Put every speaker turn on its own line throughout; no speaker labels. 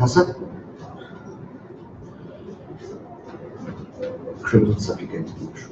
حسب kırmızı bir getirmiş.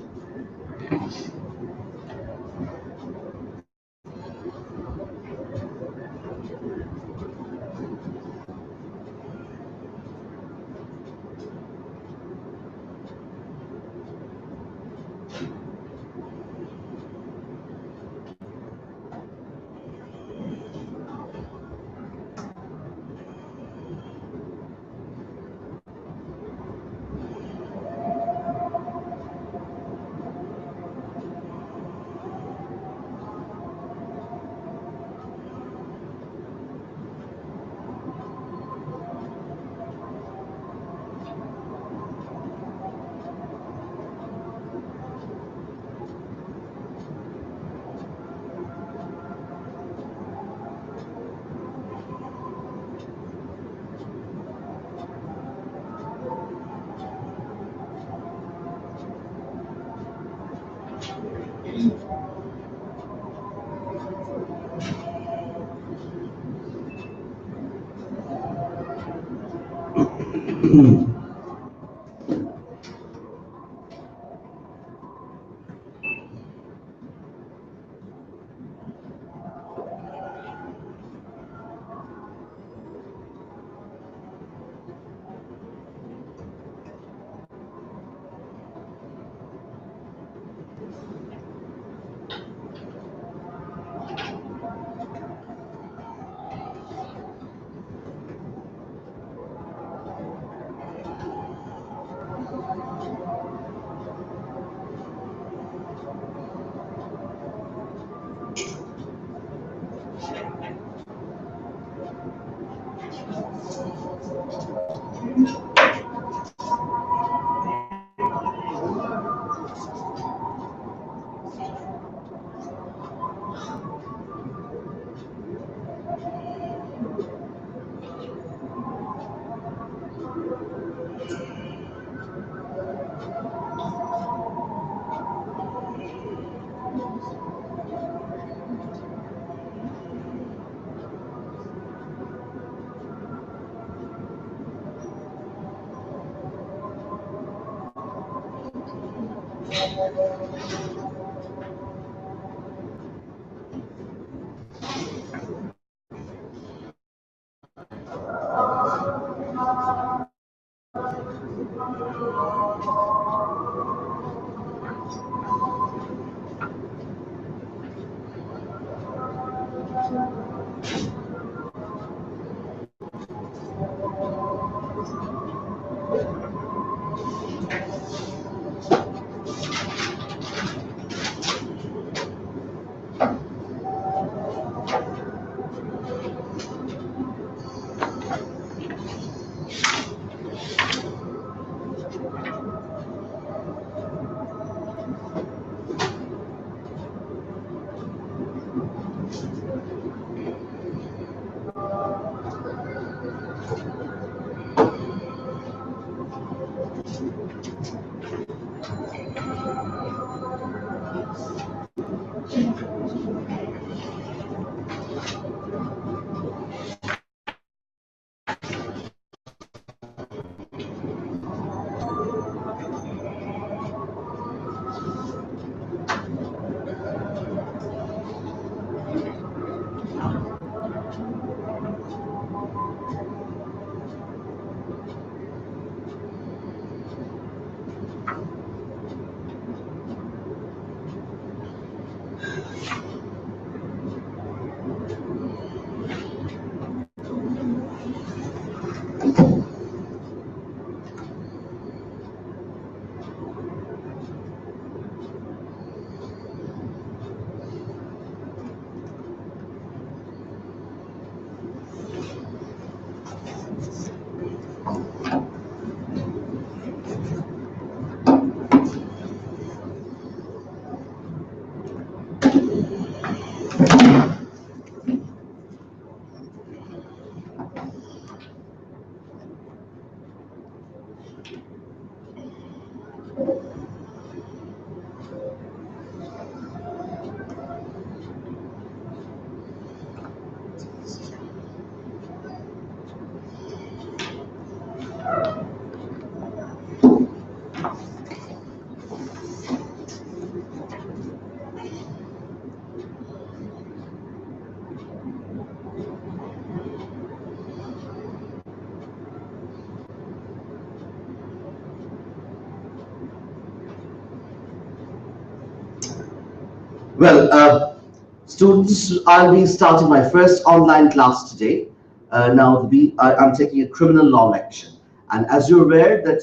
Well, students, I'll be starting my first online class today. I'm taking a criminal law lecture. And as you're aware that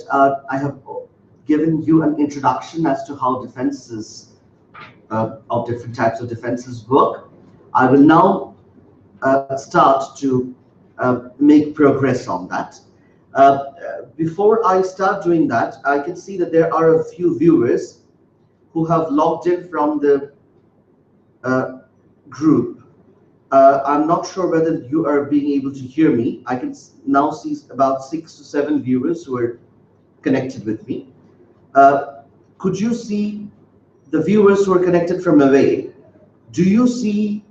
I have given you an introduction as to how defenses of different types of defenses work, I will now start to make progress on that. Before I start doing that, I can see that there are a few viewers who have logged in from the group. I'm not sure whether you are being able to hear me. I can now see about 6 to 7 viewers who are connected with me. Could you see the viewers who are connected from away? Do you see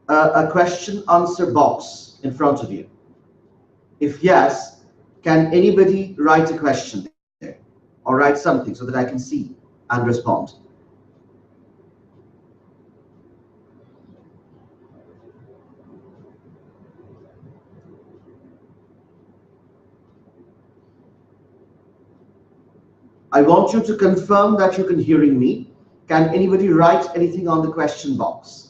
a question answer box in front of you? If yes, can anybody write a question there or write something so that I can see and respond? I want you to confirm that you can hearing me. Can anybody write anything on the question box?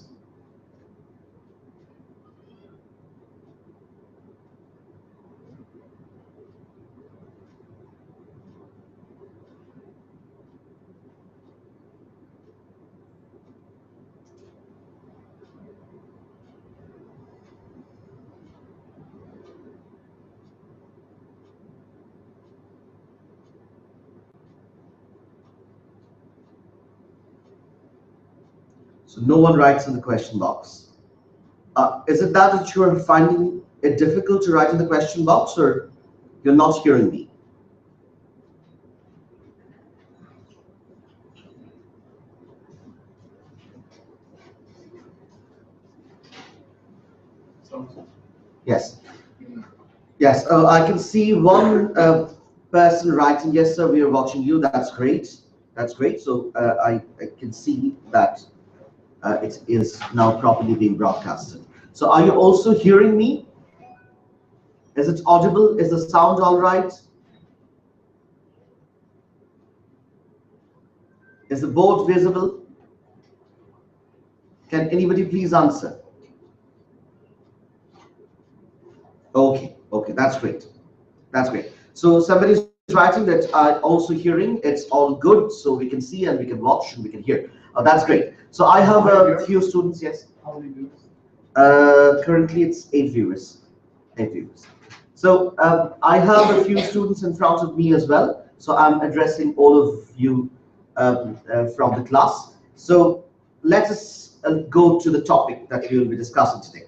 So no one writes in the question box. Is it that you are finding it difficult to write in the question box, or you're not hearing me? Yes. Yes, I can see one person writing, yes, sir, we are watching you. That's great. That's great. So I can see that it is now properly being broadcasted. So are you also hearing me? Is it audible? Is the sound all right? Is the board visible? Can anybody please answer? Okay, okay, that's great. That's great. So somebody's writing that also hearing, it's all good, so we can see and we can watch and we can hear. That's great. So I have a few students, yes.
How many viewers?
Currently it's 8 viewers. 8 viewers. So I have a few students in front of me as well. So I'm addressing all of you from the class. So let us go to the topic that we will be discussing today.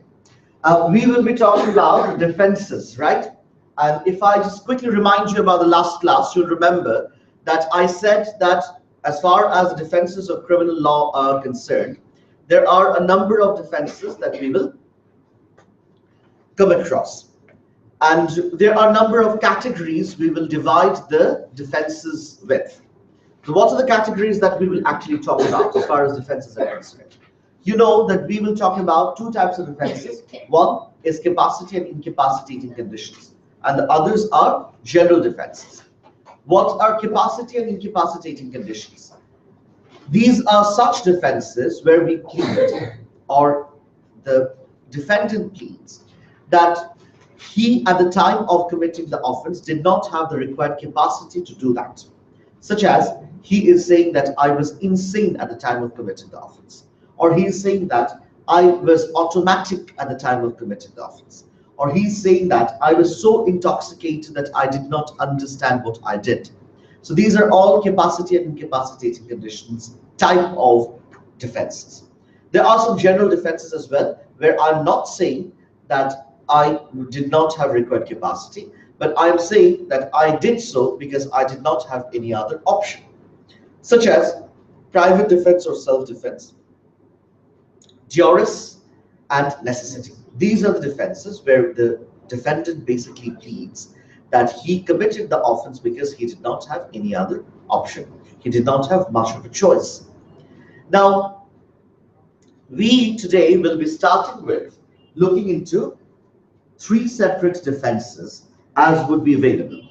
We will be talking about defenses, right? And if I just quickly remind you about the last class, you'll remember that I said that as far as the defenses of criminal law are concerned, there are a number of defenses that we will come across. And there are a number of categories we will divide the defenses with. So what are the categories that we will actually talk about as far as defenses are concerned? You know that we will talk about 2 types of defenses. One is capacity and incapacitating conditions, and the others are general defenses. What are capacity and incapacitating conditions? These are such defenses where we plead, or the defendant pleads, that he at the time of committing the offense did not have the required capacity to do that. Such as he is saying that I was insane at the time of committing the offense, or he is saying that I was automatic at the time of committing the offense, or he's saying that I was so intoxicated that I did not understand what I did. So these are all capacity and incapacitating conditions type of defenses. There are some general defenses as well, where I'm not saying that I did not have required capacity, but I am saying that I did so because I did not have any other option, such as private defense or self-defense, duress, and necessity. These are the defenses where the defendant basically pleads that he committed the offense because he did not have any other option. He did not have much of a choice. Now, we today will be starting with looking into three separate defenses as would be available.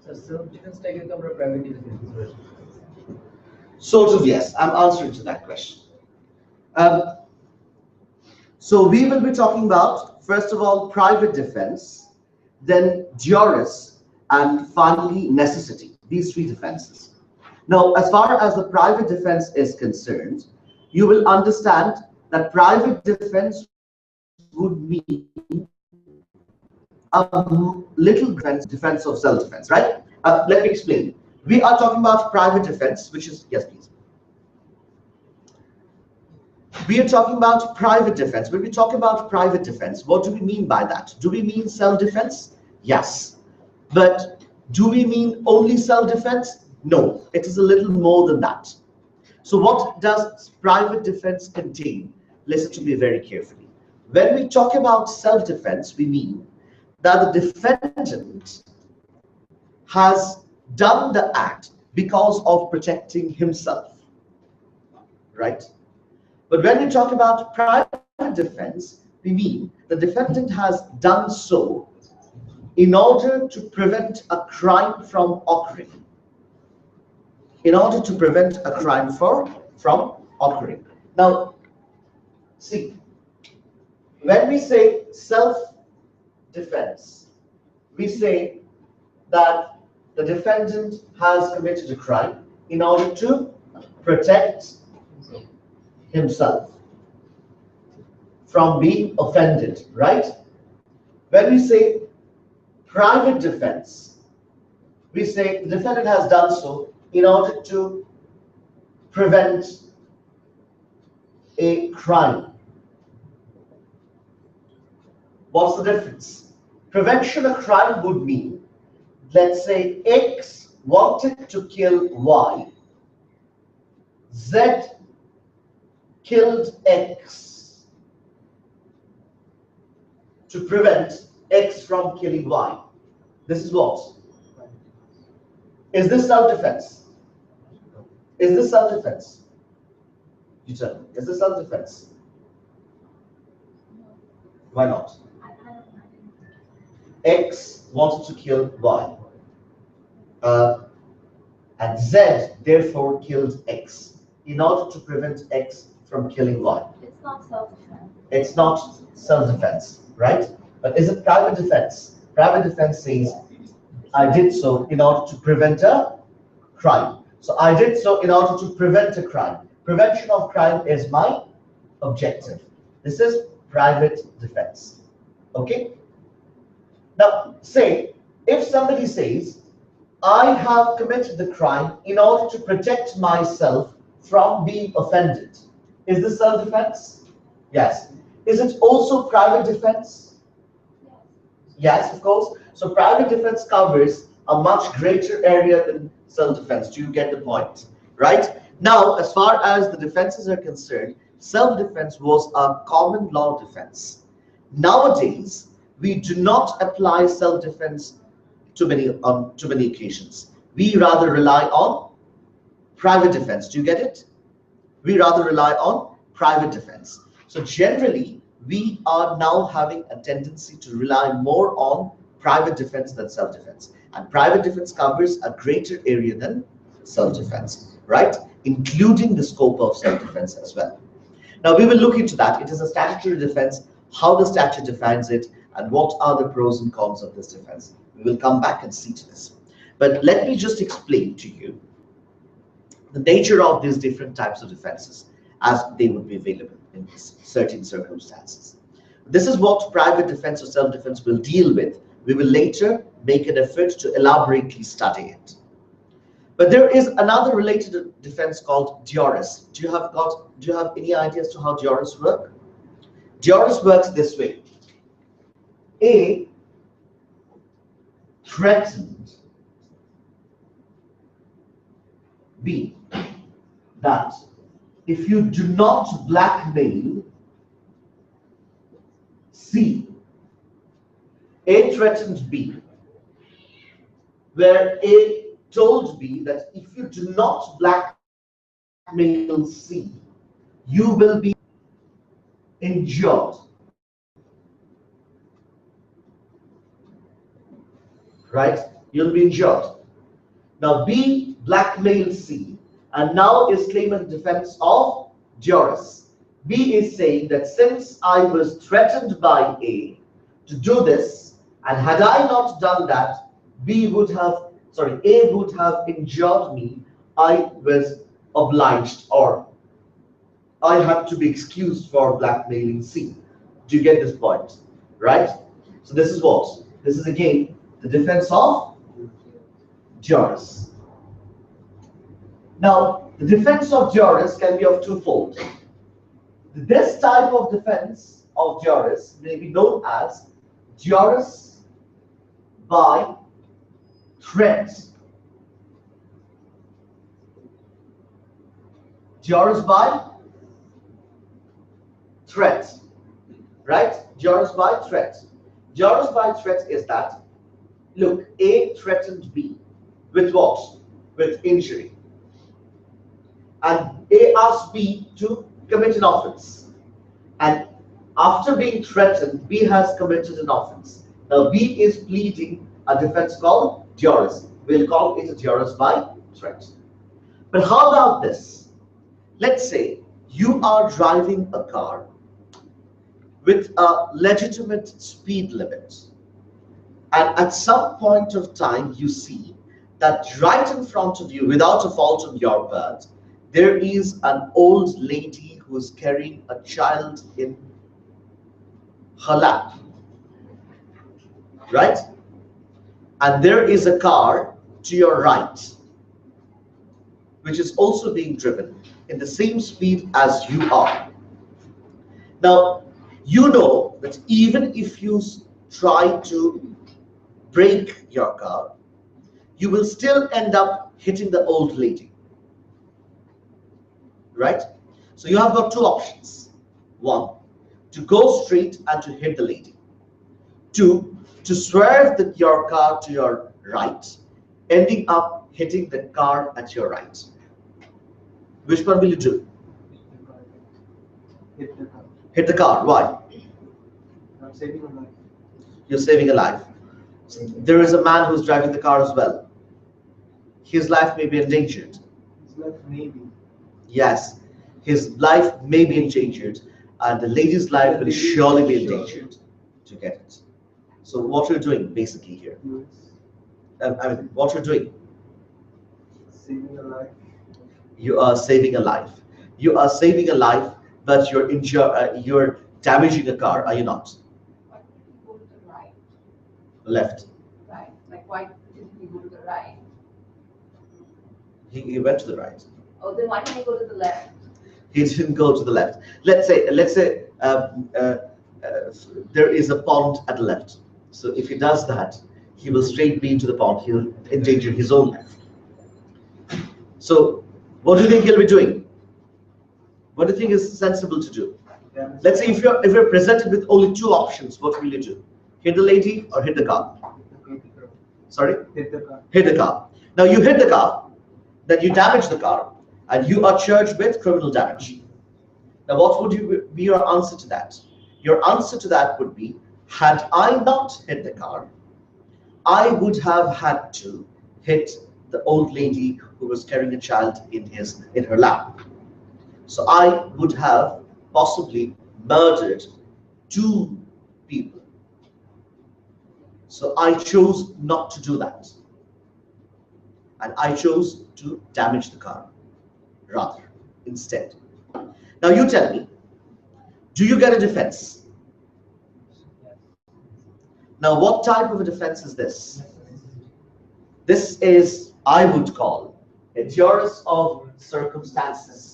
So self-defense taken cover private defense.
Sort of, yes. I'm answering to that question. Um, so we will be talking about, first of all, private defense, then duress, and finally necessity. These three defenses. Now, as far as the private defense is concerned, you will understand that private defense would mean a little defense of self-defense, right? Let me explain. We are talking about private defense, which is, yes, please. We are talking about private defense. When we talk about private defense, what do we mean by that? Do we mean self-defense? Yes. But do we mean only self-defense? No, it is a little more than that. So what does private defense contain? Listen to me very carefully. When we talk about self-defense, we mean that the defendant has done the act because of protecting himself, right? But when we talk about private defense, we mean the defendant has done so in order to prevent a crime from occurring. In order to prevent a crime from occurring. Now, see, when we say self-defense, we say that the defendant has committed a crime in order to protect himself from being offended, right? When we say private defense, we say the defendant has done so in order to prevent a crime. What's the difference? Prevention of crime would mean, let's say X wanted to kill Y, Z killed X to prevent X from killing Y. This is what? Is this self-defense? Is this self-defense? You tell me. Is this self-defense? Why not? X wanted to kill Y. And Z therefore killed X in order to prevent X from killing Y.
It's not self-defense.
It's not self-defense, right? But is it private defense? Private defense says, I did so in order to prevent a crime. So I did so in order to prevent a crime. Prevention of crime is my objective. This is private defense. Okay? Now, say, if somebody says, I have committed the crime in order to protect myself from being offended. Is this self-defense? Yes. Is it also private defense? Yes, of course. So private defense covers a much greater area than self-defense. Do you get the point? Right? Now, as far as the defenses are concerned, self-defense was a common law defense. Nowadays, we do not apply self-defense on too many occasions. We rather rely on private defense. Do you get it? We rather rely on private defense. So generally, we are now having a tendency to rely more on private defense than self-defense. And private defense covers a greater area than self-defense, right? Including the scope of self-defense as well. Now we will look into that. It is a statutory defense, how the statute defines it, and what are the pros and cons of this defense. We will come back and see to this. But let me just explain to you the nature of these different types of defenses as they would be available in certain circumstances. This is what private defense or self-defense will deal with. We will later make an effort to elaborately study it. But there is another related defense called duress. Do you have any idea as to how duress work? Duress works this way. A threatened B that if you do not blackmail C, A threatened B, where A told B that if you do not blackmail C, you will be injured. Right? You'll be injured. Now B blackmails C and now is claiming the defense of duress. B is saying that since I was threatened by A to do this, and had I not done that, A would have injured me. I was obliged, or I had to be excused for blackmailing C. Do you get this point? Right? So this is what? This is again the defense of duress. Now, the defense of duress can be of twofold. This type of defense of duress may be known as duress by threat. Duress by threat, right? Duress by threat. Duress by threat is that, look, A threatened B with what? With injury. And A asked B to commit an offense. And after being threatened, B has committed an offense. Now B is pleading a defense called duress. We'll call it a duress by threat. But how about this? Let's say you are driving a car with a legitimate speed limit. And at some point of time, you see that right in front of you, without a fault on your part, there is an old lady who is carrying a child in her lap, right? And there is a car to your right, which is also being driven in the same speed as you are. Now, you know that even if you try to brake your car, you will still end up hitting the old lady. Right? So you have got two options. One, to go straight and to hit the lady. Two, to swerve your car to your right, ending up hitting the car at your right. Which one will you do?
Hit the car.
Hit the car. Why?
I'm saving a life.
You're saving a life. There is a man who's driving the car as well. His life may be endangered.
His life maybe.
Yes, his life may be endangered, and the lady's life will surely be endangered to get it. So what you're doing basically here, what you're doing,
Saving a life.
you are saving a life. You are saving a life, but you're damaging a car, are you not?
Why did he go to the right?
Left.
Right. Like why didn't he go to the right?
He went to the right.
Oh, then why didn't he go to the left?
He didn't go to the left. Let's say there is a pond at the left. So if he does that, he will straight be into the pond. He'll endanger his own life. So what do you think he'll be doing? What do you think is sensible to do? Let's say if you're presented with only two options, what will you do? Hit the lady or hit the car?
Hit the car.
Sorry?
Hit the car.
Hit the car. Now you hit the car, then you damage the car, and you are charged with criminal damage. Now, what would be your answer to that? Your answer to that would be, had I not hit the car, I would have had to hit the old lady who was carrying a child in her lap. So I would have possibly murdered two people. So I chose not to do that. And I chose to damage the car rather instead. Now you tell me, do you get a defense? Now what type of a defense is this? This is, I would call, a jurist of circumstances.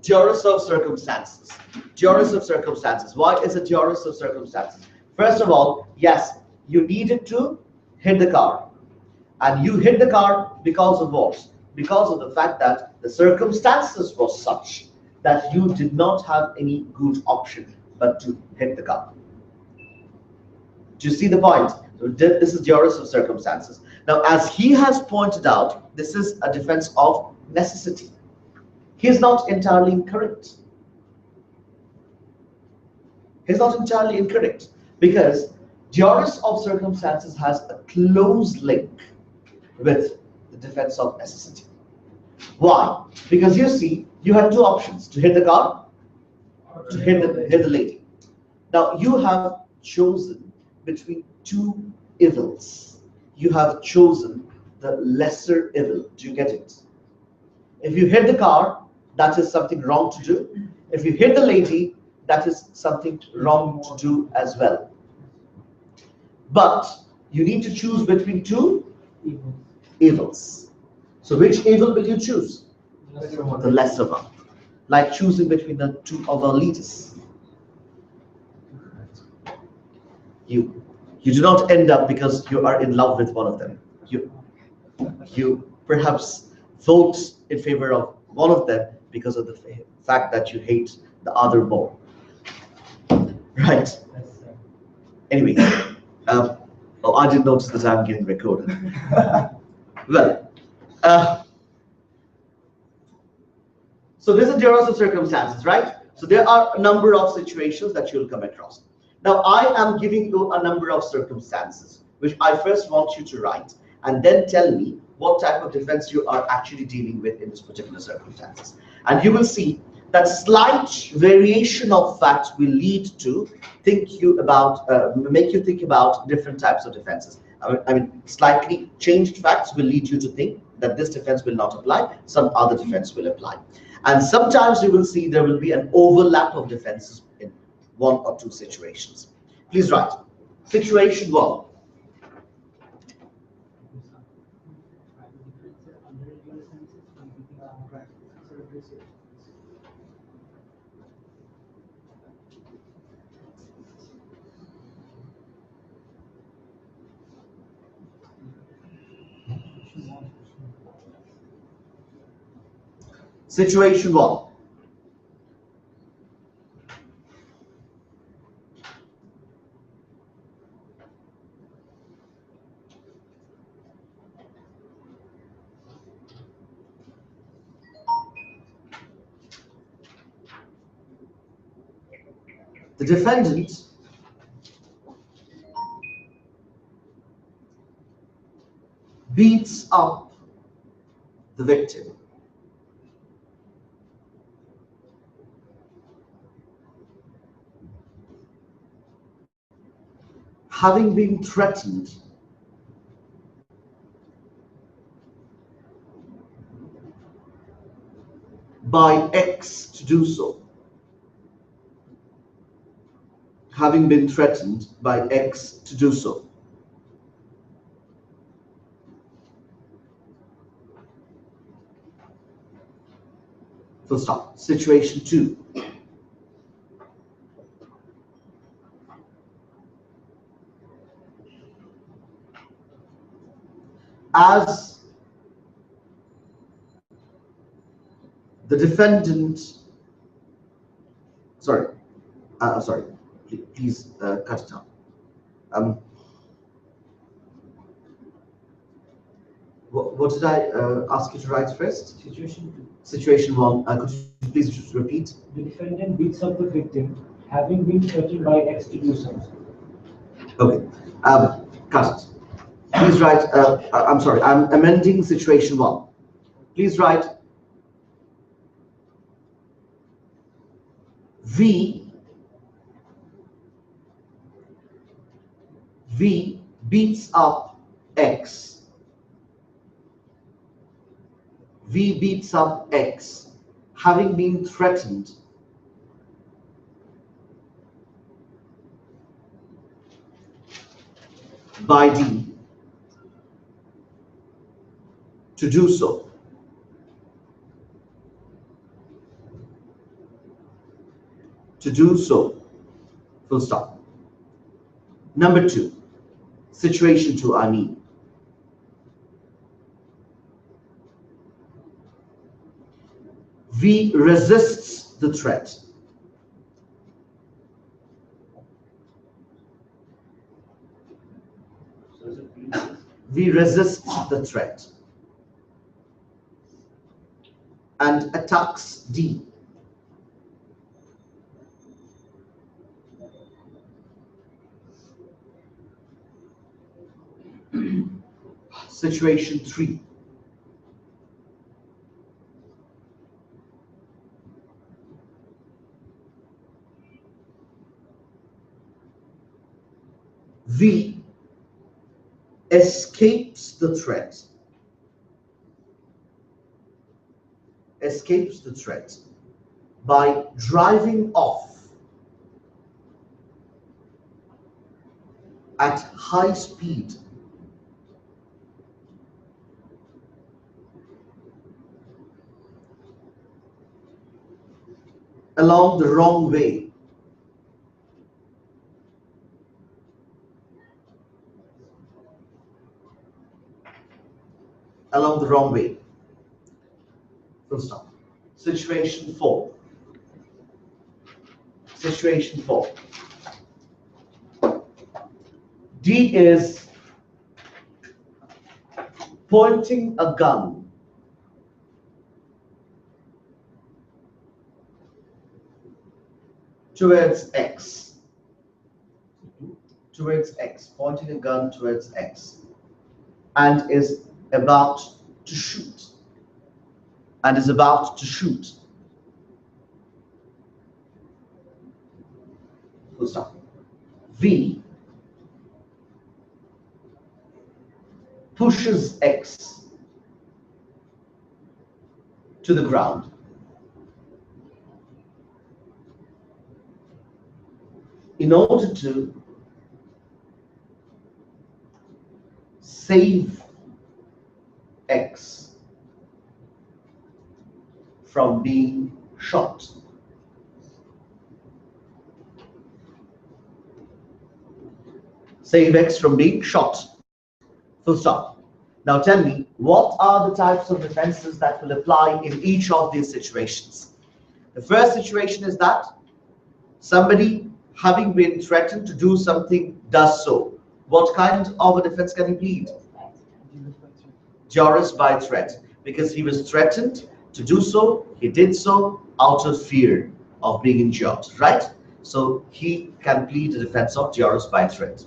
Jurist of circumstances. Jurist of circumstances. Why is it jurist of circumstances? First of all, yes, you needed to hit the car. And you hit the car because of what? Because of the fact that the circumstances were such that you did not have any good option but to hit the car. Do you see the point? So this is jurist of circumstances. Now, as he has pointed out, this is a defense of necessity. He is not entirely incorrect. He's not entirely incorrect because jurist of circumstances has a close link with the defense of necessity. Why? Because you see, you had two options: to hit the car, to hit the lady. Now you have chosen between two evils. You have chosen the lesser evil. Do you get it? If you hit the car, that is something wrong to do. If you hit the lady, that is something wrong to do as well. But you need to choose between two evils. So which evil will you choose? The lesser one. Like choosing between the two other leaders. You do not end up because you are in love with one of them. You perhaps vote in favor of one of them because of the fact that you hate the other more. Right. Anyway, oh, I didn't notice that I'm getting recorded. Well, so this is jurist of circumstances, right? So there are a number of situations that you'll come across. Now, I am giving you a number of circumstances, which I first want you to write, and then tell me what type of defense you are actually dealing with in this particular circumstances. And you will see that slight variation of facts will lead to make you think about different types of defenses. I mean, slightly changed facts will lead you to think that this defense will not apply, some other defense will apply. And sometimes you will see there will be an overlap of defenses in one or two situations. Please write. Situation 1. Situation 1. The defendant beats up the victim. Having been threatened by X to do so. Having been threatened by X to do so. Full stop. Situation 2. As the defendant sorry, sorry, please cut it down. Um, what did I ask you to write first?
Situation 2.
Situation 1. Could you please just repeat?
The defendant beats up the victim, having been threatened by X to do something.
Okay. Cut it. Please write. I'm sorry. I'm amending situation 1. Please write. V beats up X. V beats up X, having been threatened by D to do so. To do so. Full stop. Number 2. Situation 2, I mean. V resists the threat. V resists the threat and attacks D. Situation 3. V escapes the threat. Escapes the threat by driving off at high speed along the wrong way. Along the wrong way. Full stop. Situation 4. Situation 4. D is pointing a gun towards X. Towards X. Pointing a gun towards X. And is about to shoot. And is about to shoot. Full stop. V pushes X to the ground. In order to save X from being shot. Save X from being shot. Full stop. Now tell me, what are the types of defenses that will apply in each of these situations? The first situation is that somebody, having been threatened to do something, does so. What kind of a defense can he plead? Duress by threat. Because he was threatened to do so, he did so out of fear of being injured, right? So he can plead the defense of duress by threat.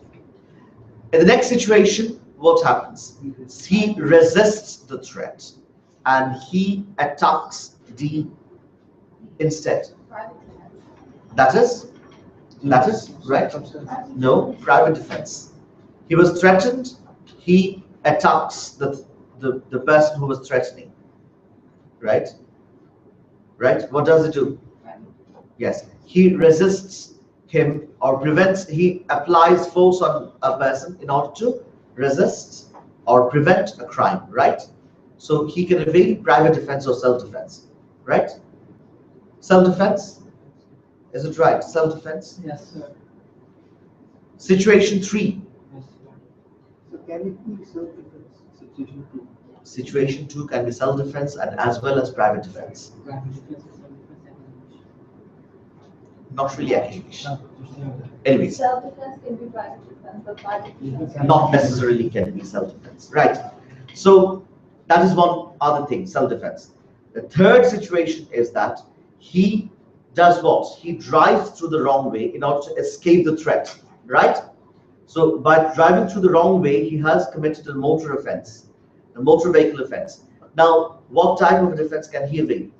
In the next situation, what happens? He resists the threat and he attacks D instead. That is right? No, private defense. He was threatened, he attacks the person who was threatening. Right? Right? What does it do? Yes, he resists him or prevents, he applies force on a person in order to resist or prevent a crime, right? So he can avail private defense or self-defense, right? Self-defense? Is it right? Self-defense?
Yes, sir.
Situation 3.
Yes, sir.
So can it be self-defense? Situation 2.
Situation 2 can be self-defense and as well as private defense.
Private defense is self-defense and ammunition.
Not really accusation. Anyways,
Self-defense can be private defense, but private defense.
not necessarily can be self-defense, right? So that is one other thing, self-defense. The third situation is that he does what? He drives through the wrong way in order to escape the threat, right? So by driving through the wrong way, he has committed a motor offense, a motor vehicle offense. Now, what type of a defense can he bring?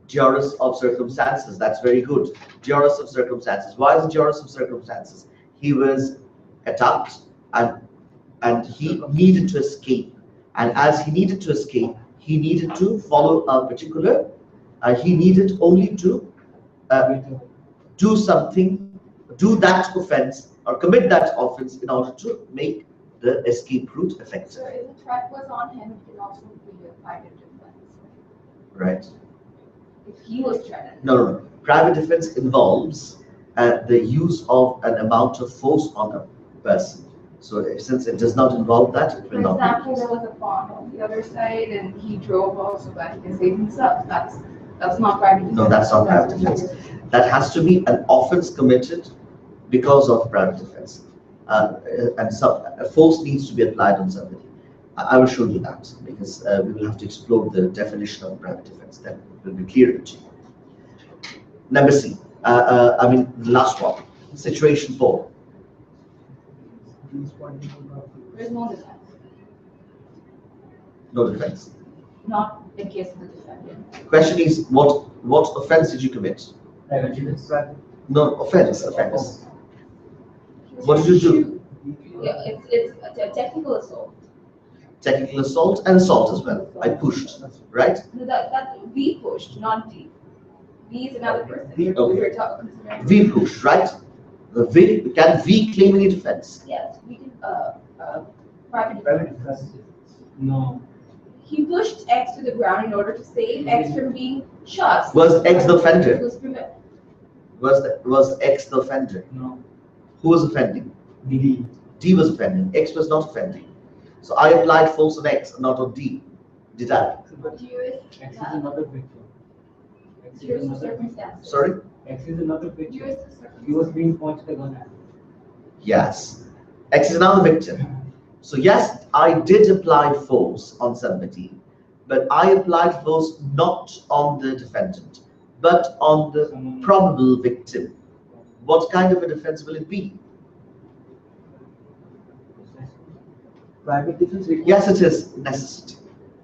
Duress of circumstances. That's very good. Duress of circumstances. Why is it duress of circumstances? He was attacked and he needed to escape. And as he needed to escape, he needed to follow a particular. He needed only to do something, do that offense or commit that offense in order to make the escape route effective.
So if the threat was on him, it can also be a private defense.
Right.
If he was threatened.
No. Private defense involves the use of an amount of force on a person. So since it does not involve that, it
For
will not
example,
be
there
used.
was a farm on the other side and he drove off so that he can save himself. That's not private defense.
No, that's not private defense. That has to be an offense committed because of private defense. And so a force needs to be applied on somebody. I will show you that because we will have to explore the definition of private defense. Then it will be clearer to you. Number C. The last one. Situation 4.
There's no defense.
No defense.
Not in case of the defendant.
Question is, what offense did you commit? No, offense. What did you do?
Yeah, it's a technical assault.
Technical assault and assault as well. I pushed, right?
No, that we pushed, not D. V is another person.
V,
We
okay.
were talking.
We pushed, right? Can we claim any defense?
Yes, we did private
Private
defense.
defense.
No.
He pushed X to the ground in order to save X from being shot.
Was X the offender?
It was prevent-
Was X the offender?
No.
Who was offending?
D.
D was offending. X was not offending. So I applied force on X, not on D. Did I?
Due
X is another victim. X
to
is another.
circumstances.
Sorry?
X is another
Due
victim.
to
He was
circumstances.
being pointed a gun at.
Yes. X is another victim. So yes, I did apply force on somebody, but I applied force not on the defendant, but on the probable victim. What kind of a defense will it be?
Private defense requires.
Yes, it is necessity.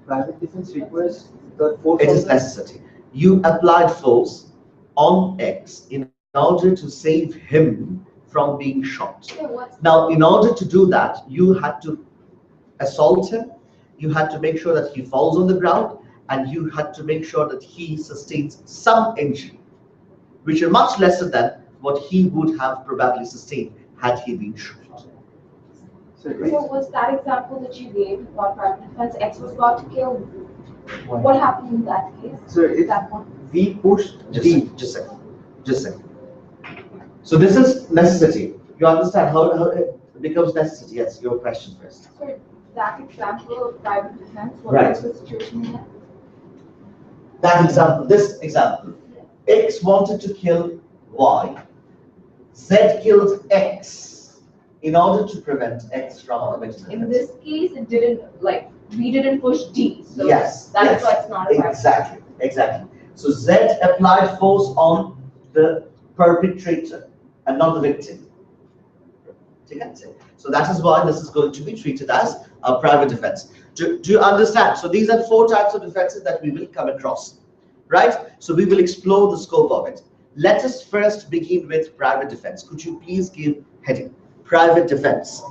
Private defense requires the force.
It
of
is
the-
necessity. You applied force on X in order to save him from being shot.
Yeah, what's
Now, in order to do that, you had to assault him, you had to make sure that he falls on the ground, and you had to make sure that he sustains some injury, which are much lesser than what he would have probably sustained had he been shot.
So
So was that example that you gave about private defense, X was about to kill? What happened in that case?
So if
That one?
we pushed
Just
D,
a second. Just a second. So this is necessity. You understand how it becomes necessity? Yes, your question first.
So that example of private defense, what
Right.
was the situation in that?
That example, this example. X wanted to kill Y. Z killed X in order to prevent X from committing
In
offense.
this case, it didn't, like, we didn't push D, so
Yes,
that's
yes,
why it's not a private.
Exactly. So Z applied force on the perpetrator and not the victim. So that is why this is going to be treated as a private defense. Do you understand? So these are 4 types of defenses that we will come across, right? So we will explore the scope of it. Let us first begin with private defense. Could you please give heading? Private defense.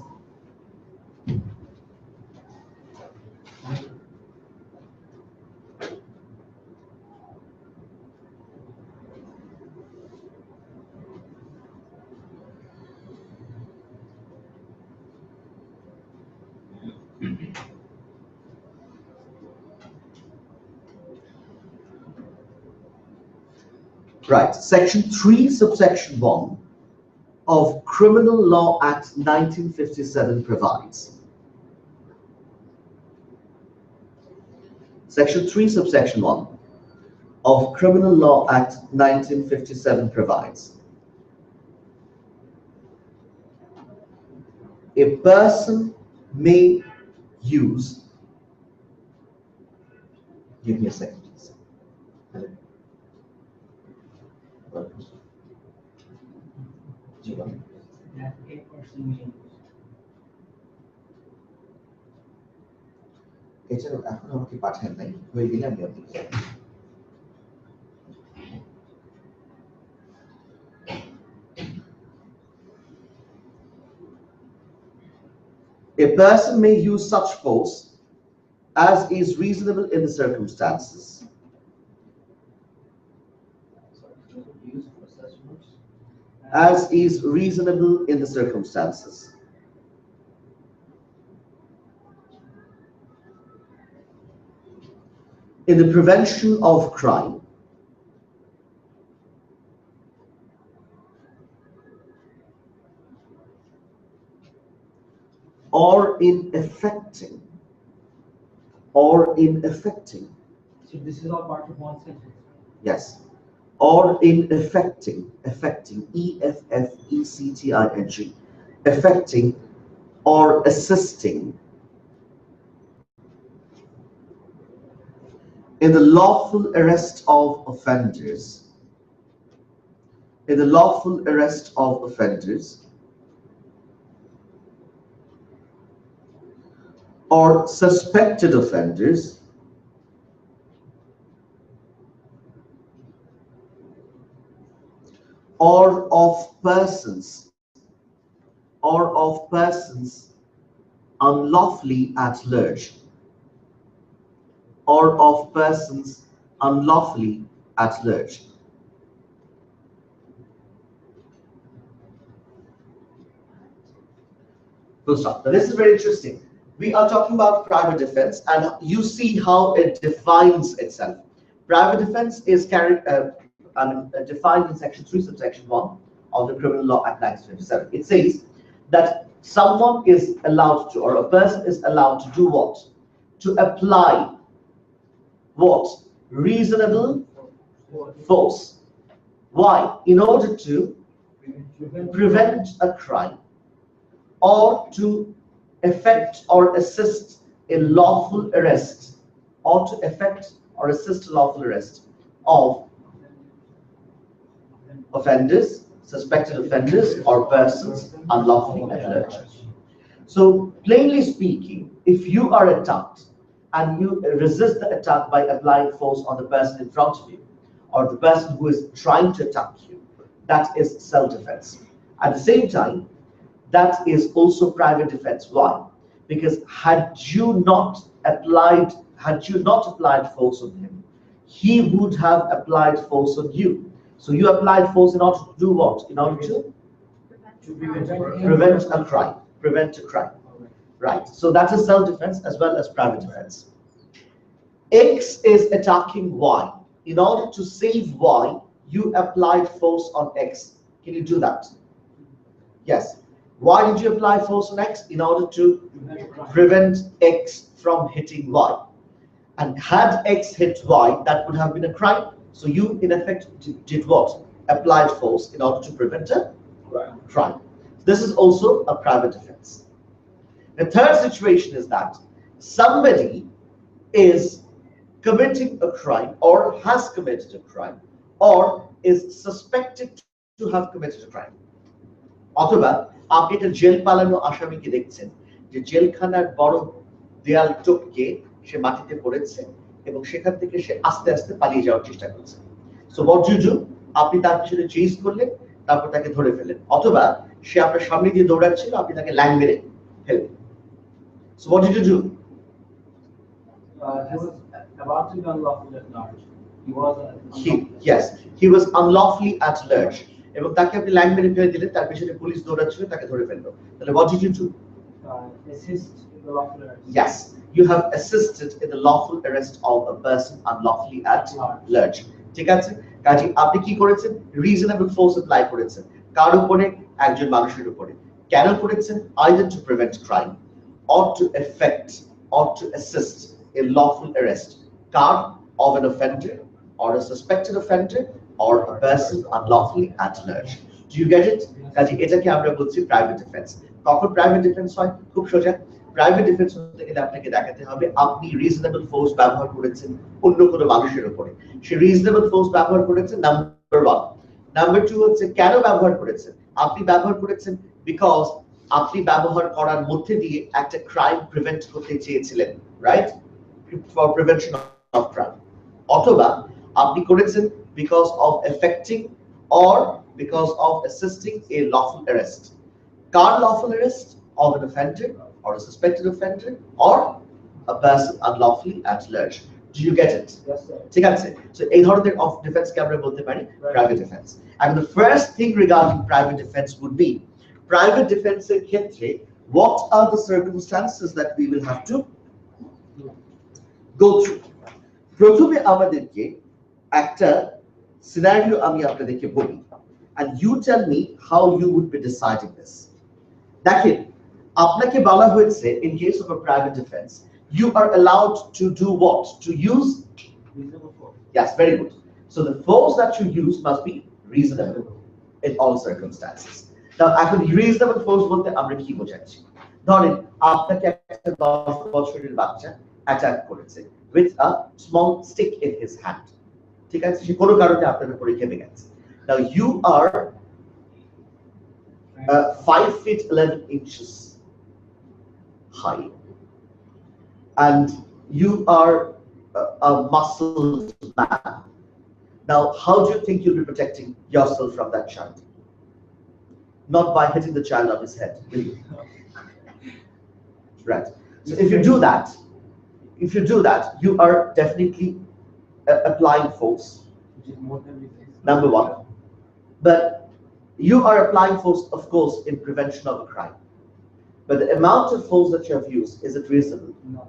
Right, Section 3, subsection 1 of Criminal Law Act 1957 provides. Section 3, subsection 1 of Criminal Law Act 1957 provides, a person may use, give me a second, please. Hello. Jivan.
That a person may use.
এছাড়াও এখন আমাকে পাঠান নাই, হয়ে গেলে আমি আপনাকে a person may use such force as is reasonable in the circumstances.
Use for such words.
As is reasonable in the circumstances. In the prevention of crime, or in affecting,
So this is all part of one sentence.
yes, or in affecting, E-F-F-E-C-T-I-N-G, affecting or assisting in the lawful arrest of offenders, or suspected offenders, or of persons unlawfully at large, or of persons unlawfully at large. Full stop. Now this is very interesting. We are talking about private defense, and you see how it defines itself. Private defense is defined in section 3, subsection 1 of the Criminal Law Act 1957. It says that someone is allowed to, or a person is allowed to do what? To apply what? Reasonable force. Why? In order to prevent a crime, or to effect or assist in lawful arrest, or to effect or assist lawful arrest of offenders, suspected offenders, or persons unlawfully at large. So plainly speaking, if you are attacked and you resist the attack by applying force on the person in front of you, or the person who is trying to attack you, that is self-defense. At the same time, that is also private defense. Why? Because had you not applied force on him, he would have applied force on you. So you applied force in order to do what? In order to prevent a crime. Right. So that is self-defense as well as private defense. X is attacking Y. In order to save Y, you applied force on X. Can you do that? Yes. Why did you apply force on X? In order to prevent X from hitting Y. And had X hit Y, that would have been a crime. So you, in effect, did what? Applied force in order to prevent a crime. This is also a private defense. The third situation is that somebody is committing a crime, or has committed a crime, or is suspected to have committed a crime. অথবা আপনি একটা jail পালানো আসামিকে দেখছেন যে জেলখানার বড় দেয়াল টপকে সে মাটিতে পড়েছে এবং সেখান থেকে সে আস্তে আস্তে পালিয়ে যাওয়ার চেষ্টা করছে। সো হোয়াট ইউ ডু, আপনি তার পিছনে চেজ করলেন, তারপর তাকে ধরে ফেলেন, অথবা সে আপনার সামনে দিয়ে দৌড়াচ্ছিল, আপনি তাকে ল্যাং মেরে ফেললেন। So what did you do?
He was about to be unlawfully at large.
He was unlawfully at large. এবং তাকে আপনি ল্যাং মেরে ফেলে দিলেন, তার পিছনে পুলিশ দৌড়াচ্ছিল, তাকে ধরে ফেললো। তাহলে what did you do?
Assist in the lawful arrest.
Yes, you have assisted in the lawful arrest of a person unlawfully at large. ঠিক আছে? কাজে আপনি কি করেছেন? রিজনেবল ফোর্স অ্যাপ্লাই করেছেন। কার উপরে? একজন মানুষের উপরে। কেন করেছেন? either to prevent crime or to effect or to assist in lawful arrest. Car? Of an offender or a suspected offender, or a person unlawfully at large. Do you get it? কাজে এটাকে আমরা বলছি private defence. কখন private defence হয়? খুব সোজা। Private defence হতে গেলে আপনাকে দেখাতে হবে আপনি রিজনেবল ফোর্স ব্যবহার করেছেন অন্য কোনো মানুষের উপরে। সে রিজনেবল ফোর্স ব্যবহার করেছেন নাম্বার 1। নাম্বার 2 হচ্ছে কেন ব্যবহার করেছেন? আপনি ব্যবহার করেছেন বিকজ আপনি ব্যবহার করার মধ্যে দিয়ে একটা ক্রাইম প্রিভেন্ট করতে চেয়েছিলেন, right? For prevention of crime. অথবা আপনি করেছেন because of affecting or because of assisting a lawful arrest. Car lawful arrest of an offender or a suspected offender or a person unlawfully at large. Do you get it?
Yes, sir.
ঠিক আছে? So এই ধরনের of defense কে আমরা বলতে পারি private defense. And the first thing regarding private defense would be private defense এর ক্ষেত্রে what are the circumstances that we will have to go through? প্রথমে আমাদেরকে একটা scenario আমি আপনাদেরকে বলি and you tell me how you would be deciding this. দেখেন আপনাকে বলা হয়েছে in case of a private defense you are allowed to do what? To use
Reasonable force.
yes, very good. So the force that you use must be reasonable in all circumstances. Now এখন reasonable force বলতে আমরা কি বোঝাচ্ছি? ধরেন আপনাকে একটা 10 বছরের বাচ্চা অ্যাটাক করেছে with a small stick in his hand. ঠিক আছে? সে কোনো কারণে আপনার উপরে খেপে গেছে। Now you are 5 feet 11 inches high and you are a muscled man. Now how do you think you'll be protecting yourself from that child? Not by hitting the child on his head, will you? Right. So if you do that, you are definitely applying force,
Which is more than reflex.
number 1. But you are applying force, of course, in prevention of a crime. But the amount of force that you have used, is it reasonable?
No.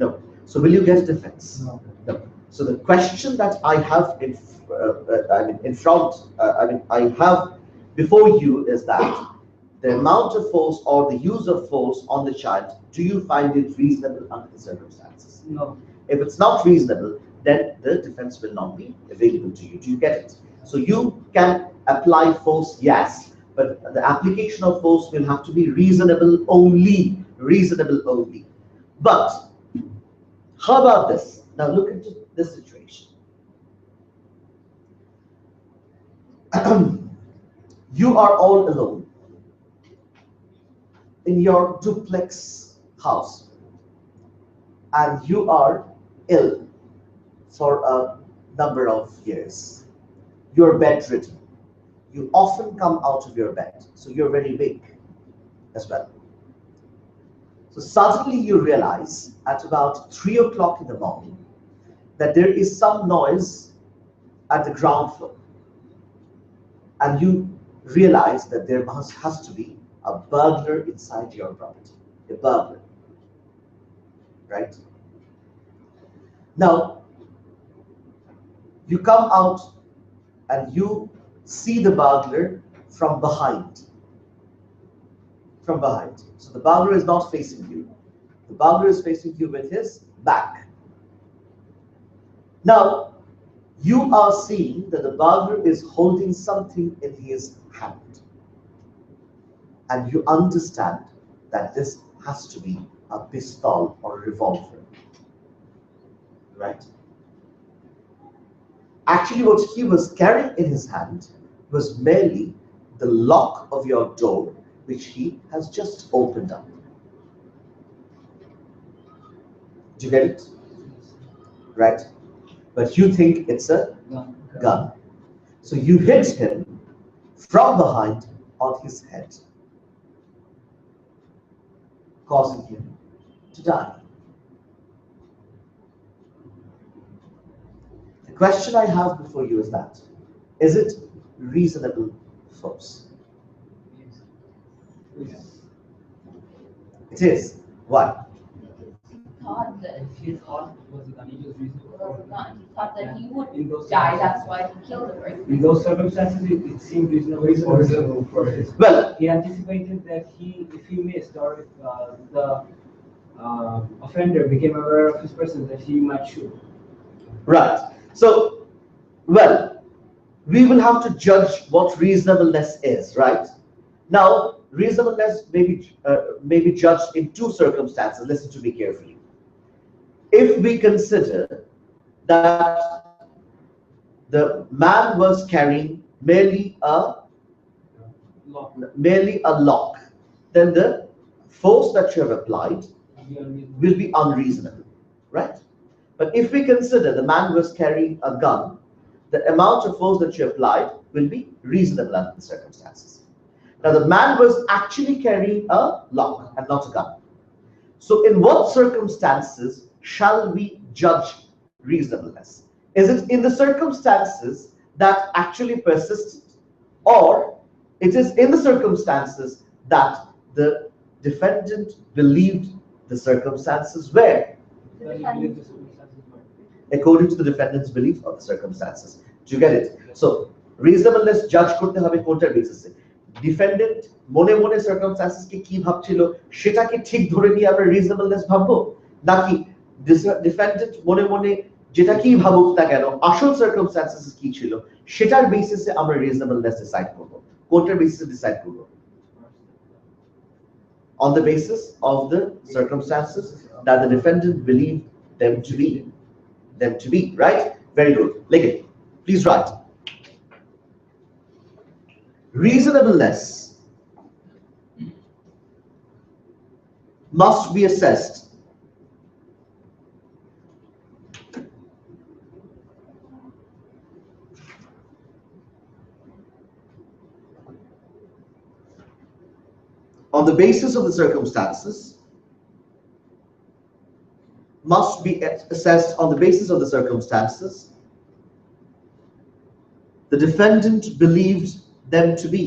No. So will you get defense?
No.
No. So the question that I have I have before you is that the amount of force or the use of force on the child, do you find it reasonable under the circumstances?
No.
If it's not reasonable, then the defense will not be available to you. Do you get it? So you can apply force, yes, but the application of force will have to be reasonable only. Reasonable only. But how about this? Now look into this situation. You are all alone in your duplex house and you are ill for a number of years. You're bedridden. You often come out of your bed, so you're very weak as well. So suddenly you realize at about 3 o'clock in the morning that there is some noise at the ground floor. And you realize that there has to be a burglar inside your property. A burglar. Right? Now, you come out and you see the burglar from behind. From behind. So the burglar is not facing you. The burglar is facing you with his back. Now, you are seeing that the burglar is holding something in his hand. And you understand that this has to be a pistol or a revolver. Right? Actually, what he was carrying in his hand was merely the lock of your door, which he has just opened up. Do you get it? Right? But you think it's a gun. So you hit him from behind on his head, causing him to die. The question I have before you is that, is it reasonable force?
Yes.
It is. Why?
Thought that
If he thought it was a gun, he was reasonable.
it was a gun. He thought that he would
In those
die, that's why he killed the person.
In those circumstances, it seemed reasonable for his.
Well,
He anticipated that if he missed or if the offender became aware of his presence, that he might shoot.
right. So Well, we will have to judge what reasonableness is, right? Now, reasonableness may be judged in two circumstances. Listen to me carefully. If we consider that the man was carrying merely a lock, then the force that you have applied will be unreasonable, right? But if we consider the man was carrying a gun, the amount of force that you applied will be reasonable under the circumstances. Now, the man was actually carrying a lock and not a gun. So, in what circumstances shall we judge reasonableness? Is it in the circumstances that actually persisted, or it is in the circumstances that the defendant believed the circumstances were according to the defendant's belief of the circumstances? Do you get it? So, reasonableness judge করতে হবে কোনটার বেসিসে? Defendant মনে মনে circumstances কে কি ভাবছিল সেটাকে ঠিক ধরে নিয়ে আমরা রিজনেবলনেস ভাববো, নাকি ডিফেন্ডেন্ট মনে মনে যেটা কি ভাবুক না কেন আসল সার্কামস্ট্যান্সেস কি ছিল সেটার বেসিসে আমরা রিজনেবলনেস ডিসাইড করব? কোনটার বেসিসে ডিসাইড করব? On the basis of the circumstances that the defendant believed them to be, right? Very good. Like it. Please write. Reasonableness must be assessed on the basis of the circumstances, must be assessed on the basis of the circumstances the defendant believed them to be.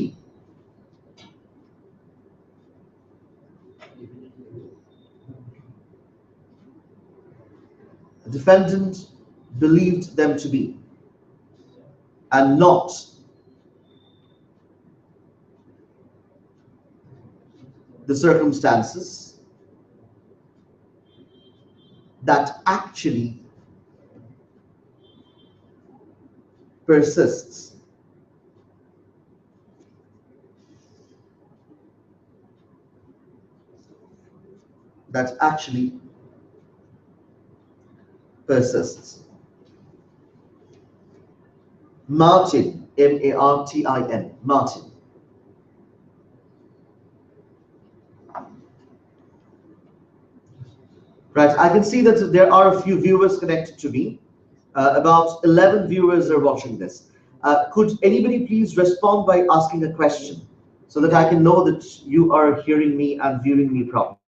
The defendant believed them to be, and not the circumstances that actually persists. That actually persists. Martin, M-A-R-T-I-N, Martin. Right, I can see that there are a few viewers connected to me. About 11 viewers are watching this. Could anybody please respond by asking a question so that I can know that you are hearing me and viewing me properly?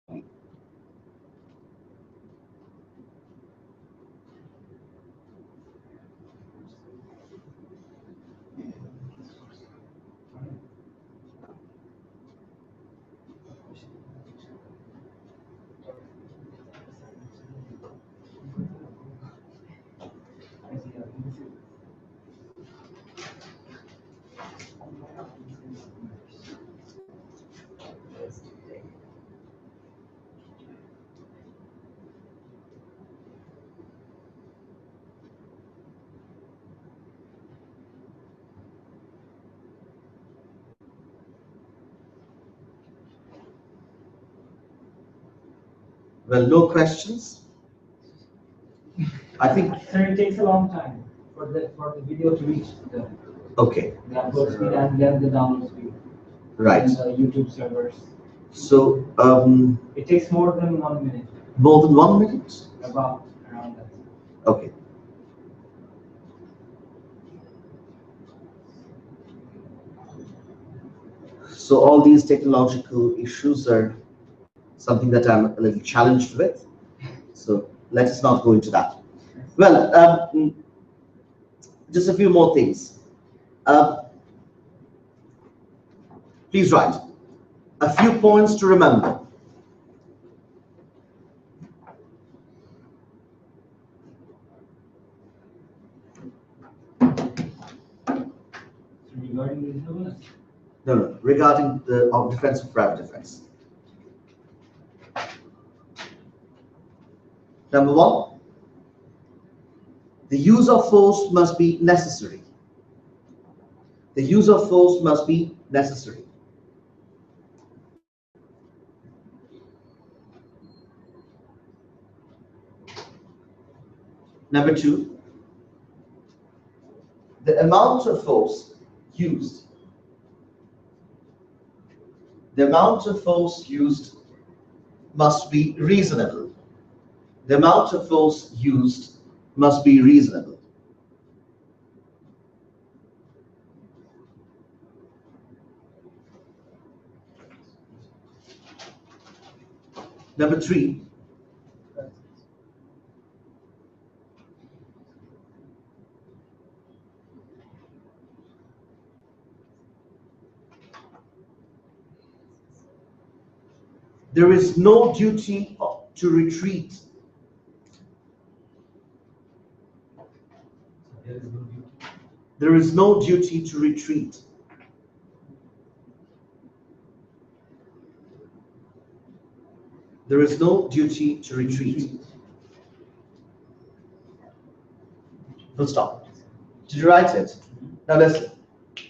Well, no questions. I think.
Sir, it takes a long time for the video to reach the upload speed and then the download speed.
Right.
And the YouTube servers.
So
it takes more than 1 minute.
More than 1 minute?
Around that.
Okay. So all these technological issues are something that I'm a little challenged with. So let us not go into that. Well, just a few more things. Please write a few points to remember.
Regarding reasonableness?
No, regarding the defense of private defense. Number one, The use of force must be necessary. The use of force must be necessary. Number two, the amount of force used. The amount of force used must be reasonable. The amount of force used must be reasonable. Number three, there is no duty to retreat. There is no duty to retreat. There is no duty to retreat. Full stop. Did you write it? Now listen.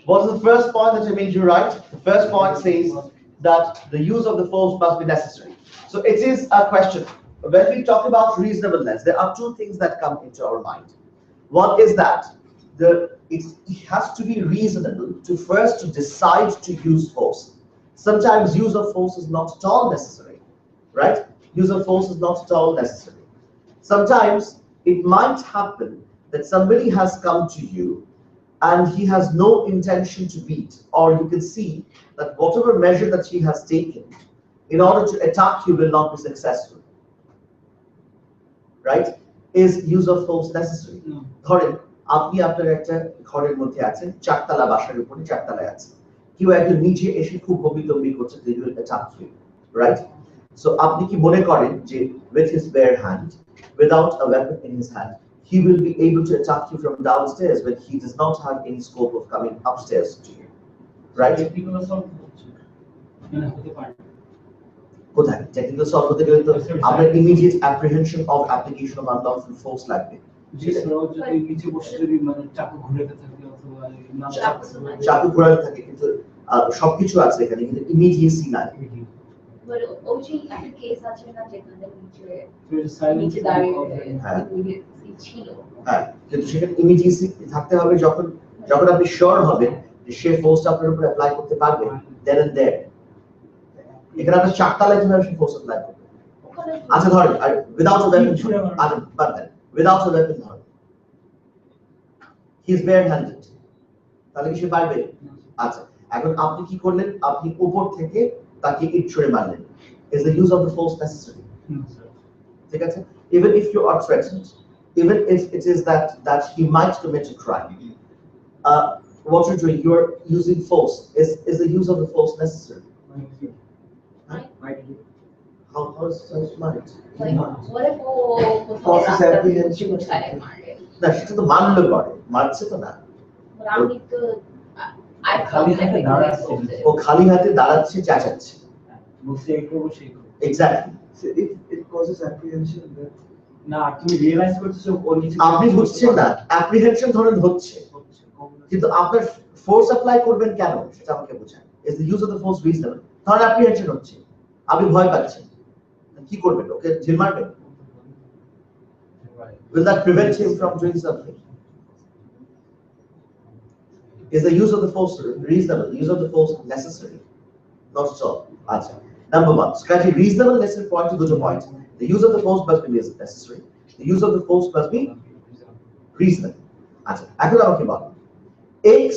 What is the first point that I made you write? The first point says that the use of the force must be necessary. So it is a question. When we talk about reasonableness, there are two things that come into our mind. One is that it has to be reasonable to first to decide to use force. Sometimes use of force is not at all necessary, right? Use of force is not at all necessary. Sometimes it might happen that somebody has come to you and he has no intention to beat, or you can see that whatever measure that he has taken in order to attack you will not be successful, right? Is use of force necessary? ধরেন আপনি আপনার একটা ঘরের মধ্যে আছেন, চারতলা বাসার উপরে চারতলায় আছেন, কেউ একজন নিচে এসে খুব হবিতম্বি করছে, they will attack you, right? So আপনি কি মনে করেন যে with his bare hand, without a weapon in his hand, he will be able to attack you from downstairs when he does not have any scope of coming upstairs to you, right? কোথায় technical solve হতে গেলে তো আপনার immediate apprehension of application of unlawful force লাগবে। চাকু ঘোরাতে থাকে কিন্তু সবকিছু আছে এখানে, কিন্তু ইমিডিয়েসি নাই। হ্যাঁ, কিন্তু সেখানে ইমিডিয়েসি থাকতে হবে যখন আপনি শিওর হবেন যে সে ফোর্সটা আপনার উপর অ্যাপ্লাই করতে পারবে, দেন এন্ড দেয়ার। এখানে আপনার চারতলায় কিভাবে সে ফোর্স অ্যাপ্লাই করবে? আচ্ছা ধরেন আর উইদাউট আ ওয়েপন, আচ্ছা but then without a weapon ধরেন হি ইজ বেয়ার হ্যান্ডেড, তাহলে কি সে পারবে? আচ্ছা এখন আপনি কি করলেন? আপনি উপর থেকে তাকে ইট ছুঁড়ে মারলেন। Is the use of the force necessary? ঠিক আছে? Even if you are threatened, even if it is that he might commit a crime, what you're doing, you're using force. Is the use of the force necessary? How is it might?
Like, what if force apprehension?
না সেটা তো মানলে পারে, মারছে তো না। ও খালি হাতে দাঁড়াচ্ছে, চেঁচাচ্ছে। Exactly.
So if it causes apprehension, then
না তুমি রিয়েলাইজ করতেছো ও নিচে,
আপনি বুঝছেন না অ্যাপ্রিহেনশন ধরেন হচ্ছে, কিন্তু আপনার ফোর্স অ্যাপ্লাই করবেন কেন সেটা আমাকে বোঝান। Is the use of the force reasonable? ধরেন অ্যাপ্রিহেনশন হচ্ছে, আপনি ভয় পাচ্ছেন, কি করবেন? ওকে ঢিল মারবেন? Will that prevent him from doing something? Is the use of the force reasonable? The use of the force necessary? Not at all. Answer. Number one, so reasonableness is point to the point. The use of the force must be necessary. The use of the force must be reasonable. Answer. এখন আমাকে বলো, X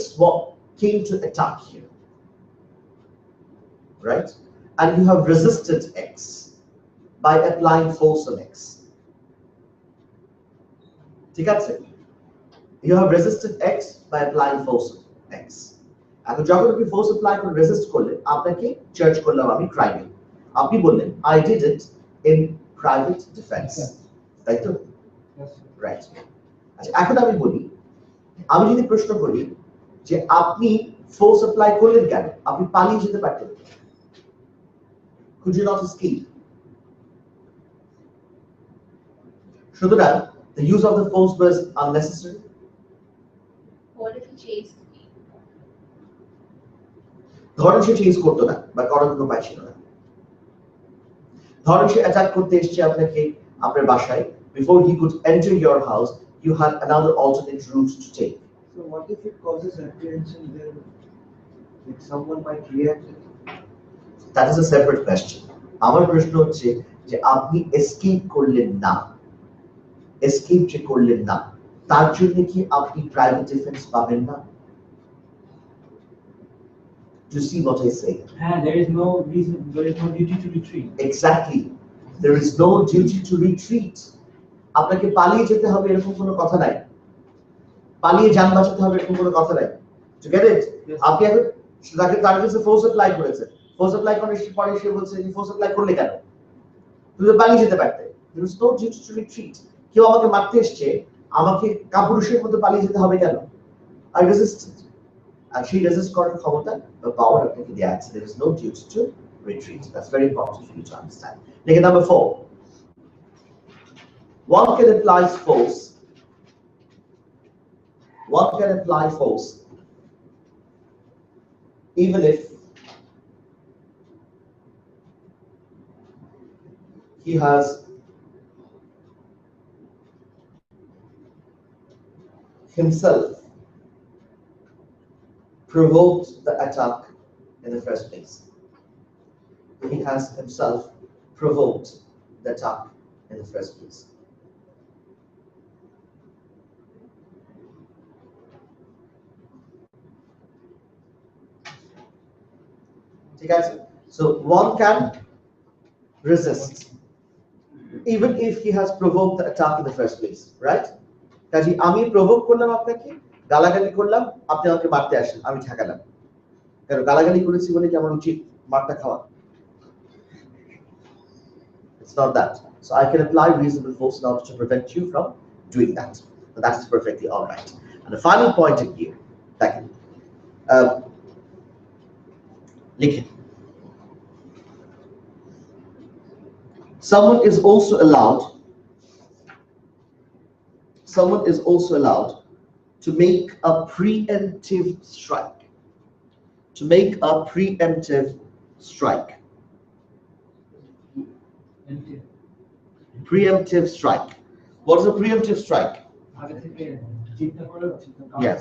came to attack you, right? And you have resisted X by applying force on X. ঠিক আছে? You have resisted X by applying force on X. এখন যখন আপনি force apply করে resist করলেন, আপনাকে চার্জ করলাম আমি ক্রাইমে। আপনি বললেন I did it in private defence, তাই তো? রাইট। আচ্ছা এখন আমি বলি, আমি যদি প্রশ্ন করি যে আপনি ফোর্স অ্যাপ্লাই করলেন কেন? আপনি পালিয়ে যেতে পারতেন, could you not escape? সুতরাং The use of the force was unnecessary.
What if he chased me?
ধরেন সে চেঞ্জ করতো না বা করার কোনো উপায় ছিল না। ধরেন সে অ্যাটাক করতে এসেছে আপনাকে আপনার বাসায়, before he could enter your house you had another alternate route to take.
So what if it causes apprehension then? Like someone might react?
That is a separate question. আমার প্রশ্ন হচ্ছে যে আপনি escape করলেন না, escape যে করলেন না তার জন্য কি আপনি private defense পাবেন না? To see what I say.
There is no reason, there is no duty to retreat.
Exactly. There is no duty to retreat. আপনাকে পালিয়ে যেতে হবে এরকম কোনো কথা নাই, পালিয়ে যান বাঁচাতে হবে এরকম কোনো কথা নাই। To get it? আপনি এখন তাকে তার কাছে ফোর্স অ্যাপ্লাই করেছে, ফোর্স অ্যাপ্লাই করে পরে সে বলছে যে ফোর্স অ্যাপ্লাই করলে কেন, তুমি তো পালিয়ে যেতে পারতে। There is no duty to retreat. কেউ আমাকে মারতে এসছে, আমাকে কাপুরুষের মতো পালিয়ে যেতে হবে কেন? I resisted. And she resist করার ক্ষমতা বা পাওয়ার আপনাকে দেয়া আছে। There is no duty to retreat. That's very important for you to understand. Negative number 4. One can apply force. One can apply force even if he has himself provoked the attack in the first place. He has himself provoked the attack in the first place. So one can resist even if he has provoked the attack in the first place, right? কাজে আমি provoke করলাম আপনাকে, গালাগালি করলাম, আপনি আমাকে মারতে আসেন, আমি ঠেকালাম। কারণ গালাগালি করেছি বলে কি আমার উচিত মারটা খাওয়া? It's not that. So I can apply reasonable force in order to prevent you from doing that. So that's perfectly all right. And the final point here, second, লিখে someone is also allowed to make a preemptive strike. To make a preemptive strike. Preemptive strike. What is a preemptive strike? Yes.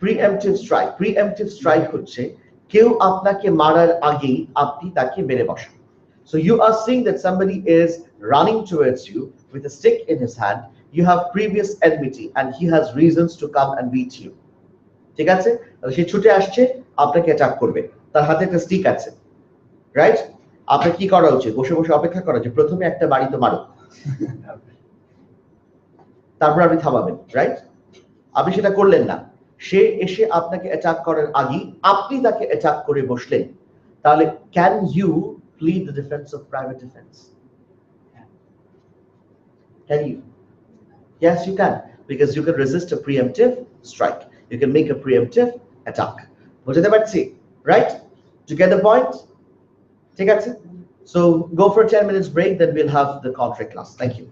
Preemptive strike. Preemptive strike হচ্ছে কেউ আপনাকে মারার আগেই আপনি তাকে মেরে বসেন। So you are seeing that somebody is running towards you with a stick in his hand. You have previous enmity and he has reasons to come and beat you. ঠিক আছে? সে ছুটে আসছে আপনাকে অ্যাটাক করবে, তার হাতে একটা স্টিক আছে, রাইট? আপনার কি করা উচিত? বসে বসে অপেক্ষা করা যে প্রথমে একটা বাড়ি তো মারো, তারপর আপনি থামাবেন, রাইট? আপনি সেটা করলেন না, সে এসে আপনাকে অ্যাটাক করার আগেই আপনি তাকে অ্যাটাক করে বসলেন, তাহলে can you plead the defense of private defense? Can you? Yes, you can, because you can resist a preemptive strike. You can make a preemptive attack. বুঝতে পারছি, right? To get the point? ঠিক আছে? So go for a 10 minutes break, then we'll have the contract class. Thank you.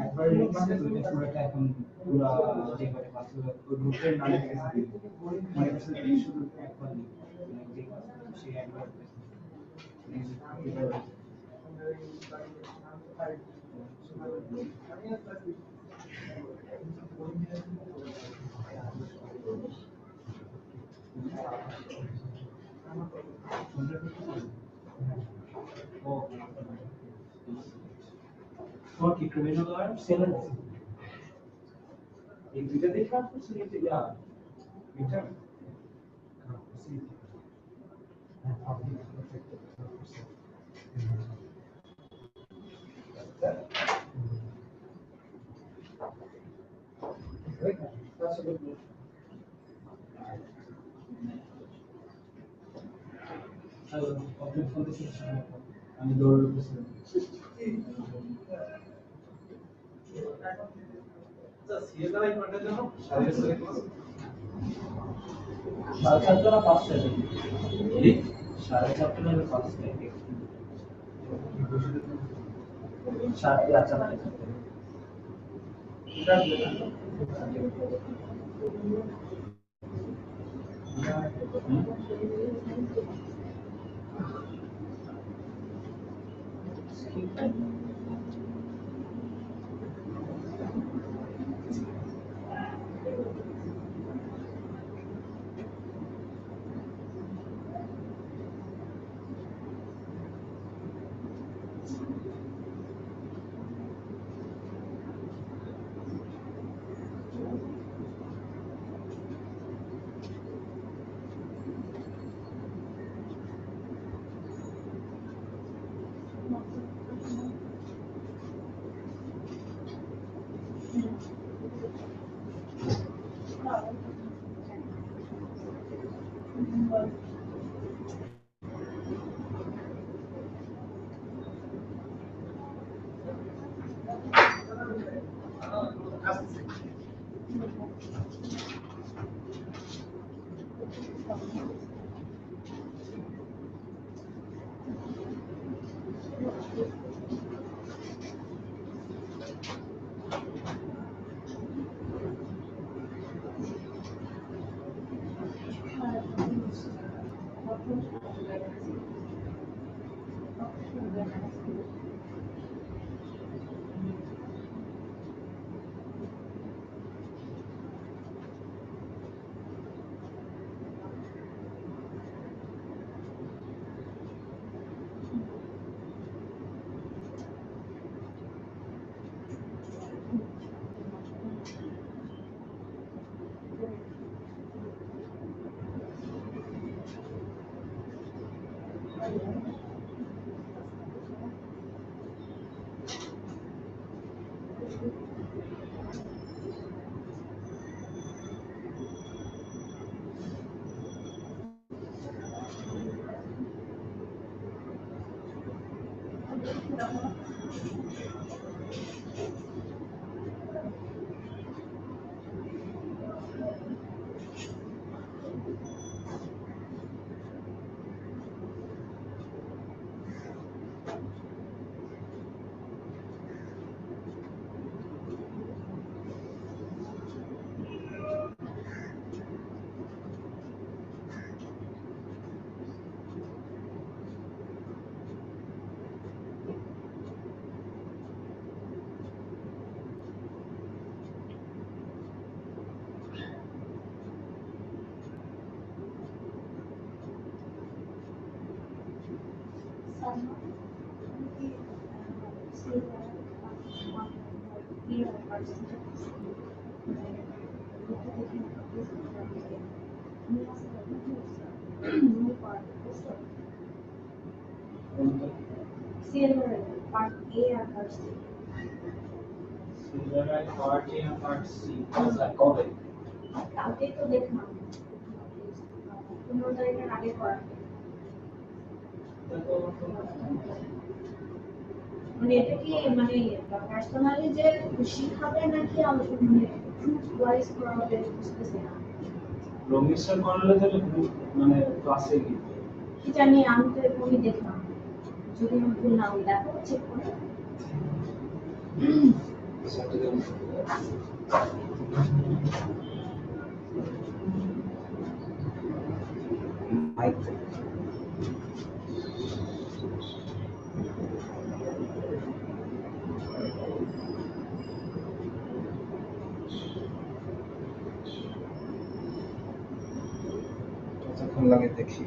একবার এখন পুরো যে করে গ্রুপের নামে মনে করছে শুধু একবার সে একবার তোমার কি ক্রিমিনাল লয়ার সেলার এই দুইটা দেখে আপনি select yeah return That's a good move. আমি দৌড় সাড়ে সাতটা না পাঁচটা সাড়ে সাতটা না পাঁচটায় সাড়ে আচ্ছা
Silver part A and part C.
Silver part A and part C. কবে
কালকে তো দেখলাম 15 তারিখের আগে করা মানে এটা কি মানে পার্সোনালি যে শিখাবে নাকি আলোচনা মানে গ্রুপ ওয়াইজ করা হবে বুঝতেছি না
প্রমিশন করলে তাহলে গ্রুপ মানে ক্লাসে কি
কি জানি আমি তো এরকমই দেখলাম যদি আমি ভুল না হই দেখো চেক করে
Mike.
কতক্ষণ লাগে দেখি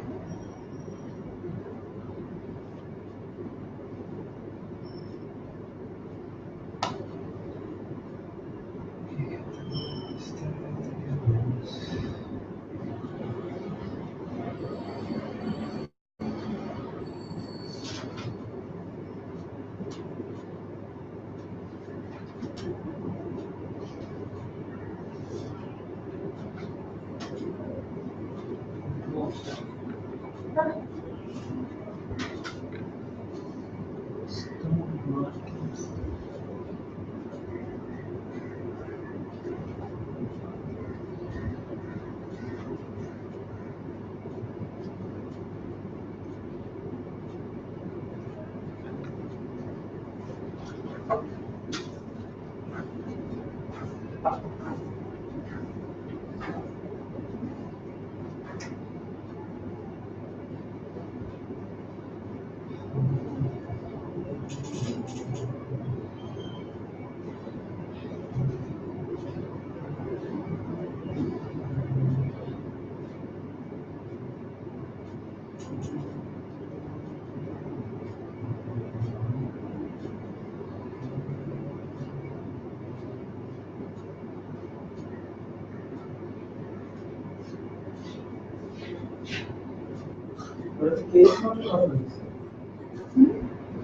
ওটা কেস নোটের কথা বলছি।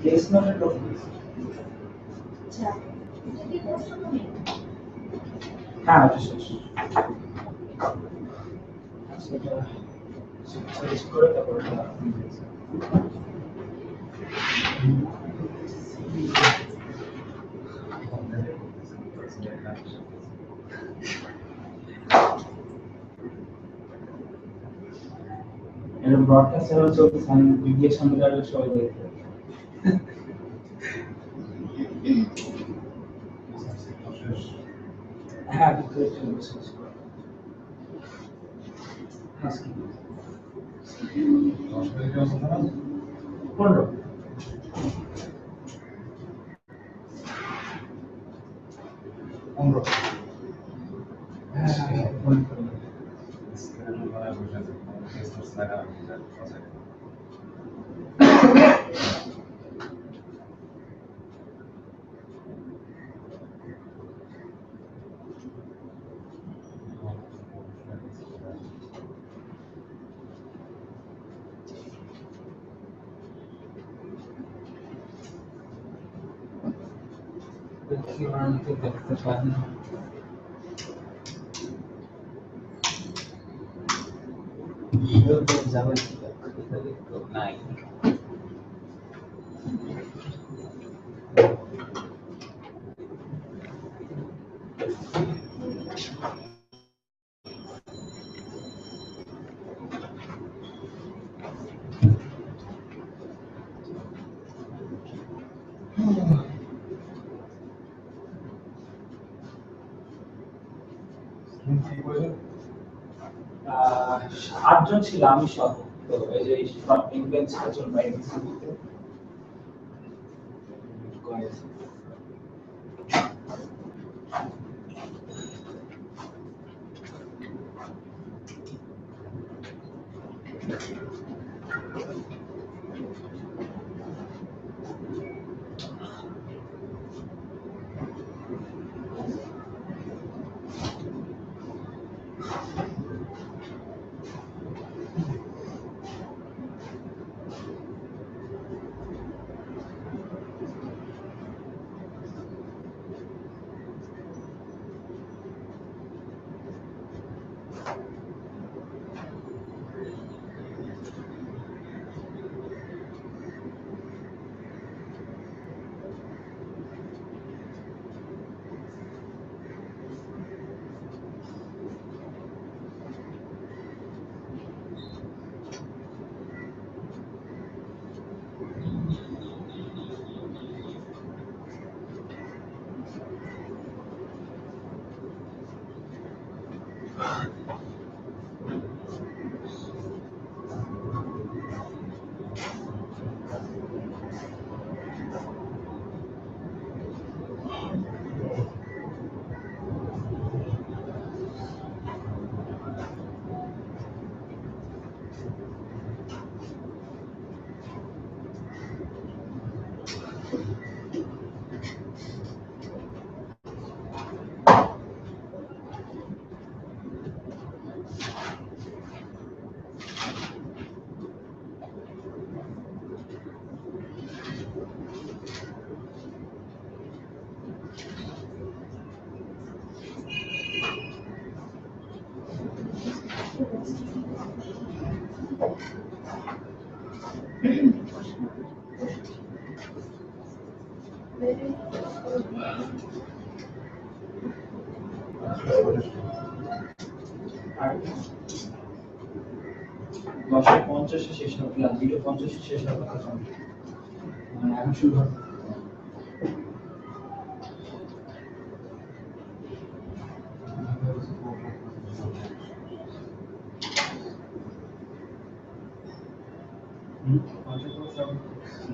কেস নোটের কথা বলছি।
আচ্ছা এটা কি করছো তুমি?
হ্যাঁ ওটা শেষ। সেটা শেষ করে তারপর ওটা এটা ব্রডকাস্ট এর চলতেছে, আমি ভিডিওর সামনে দাঁড়িয়ে সবাই দেখতে পাই। হ্যাঁ ভিডিও চলবে শেষ করে। আজকে 15 হ্যাঁ মনে করো। দেখি অনেকে দেখতে পাই না। যাবে নাই আহ, 8 জন ছিল আমি সহ। তো এই যে ইংল্যান্ড ছিল বাইরে দিতে কয়েছে। আর 10:50 শেষ হবে, 2:50 শেষ হবে তখন মানে এখন শুরু হবে।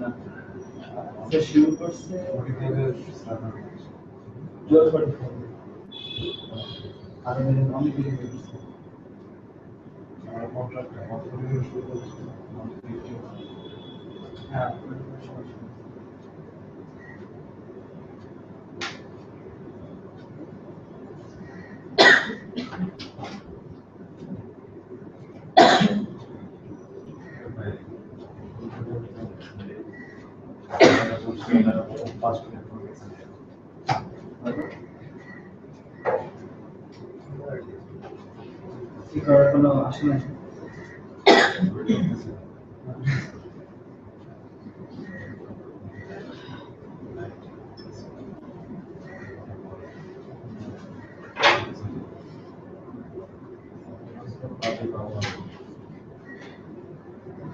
না সে শুরু করছে জোর করে আর অনেক কিছু করছে। হ্যাঁ কি করার কোনো আসলে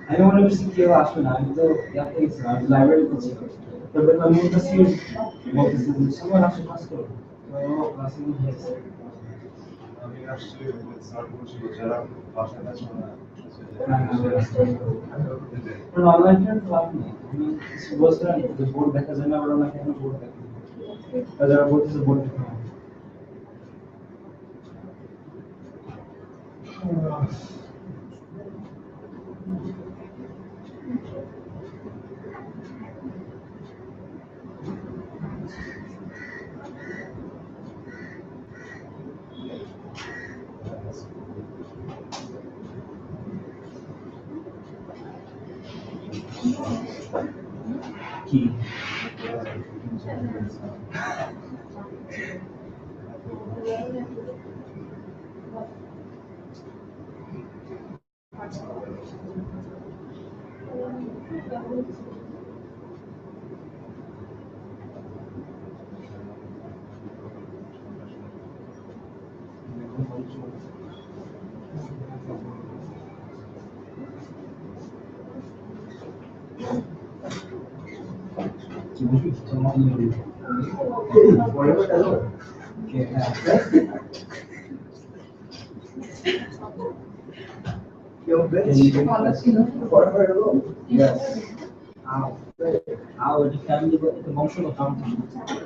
আমি মনে করছি কেউ আসবে না, আমি তো ইয়াতে গেছিলাম, আমি লাইব্রেরি করছি, তবে আমি বলতেছি বলতেছি যে সবার আসে ক্লাস করো, তো ক্লাসে হয়েছে
আমি আসছি স্টার্ট করছি যারা বাসায় আছে না
অনলাইন তো লাভ নেই। আমি বলছিলাম যে বোর্ড দেখা যায় না, ওরা নাকি এখন বোর্ড দেখে, যারা বলতেছে বোর্ড দেখা হয়। কি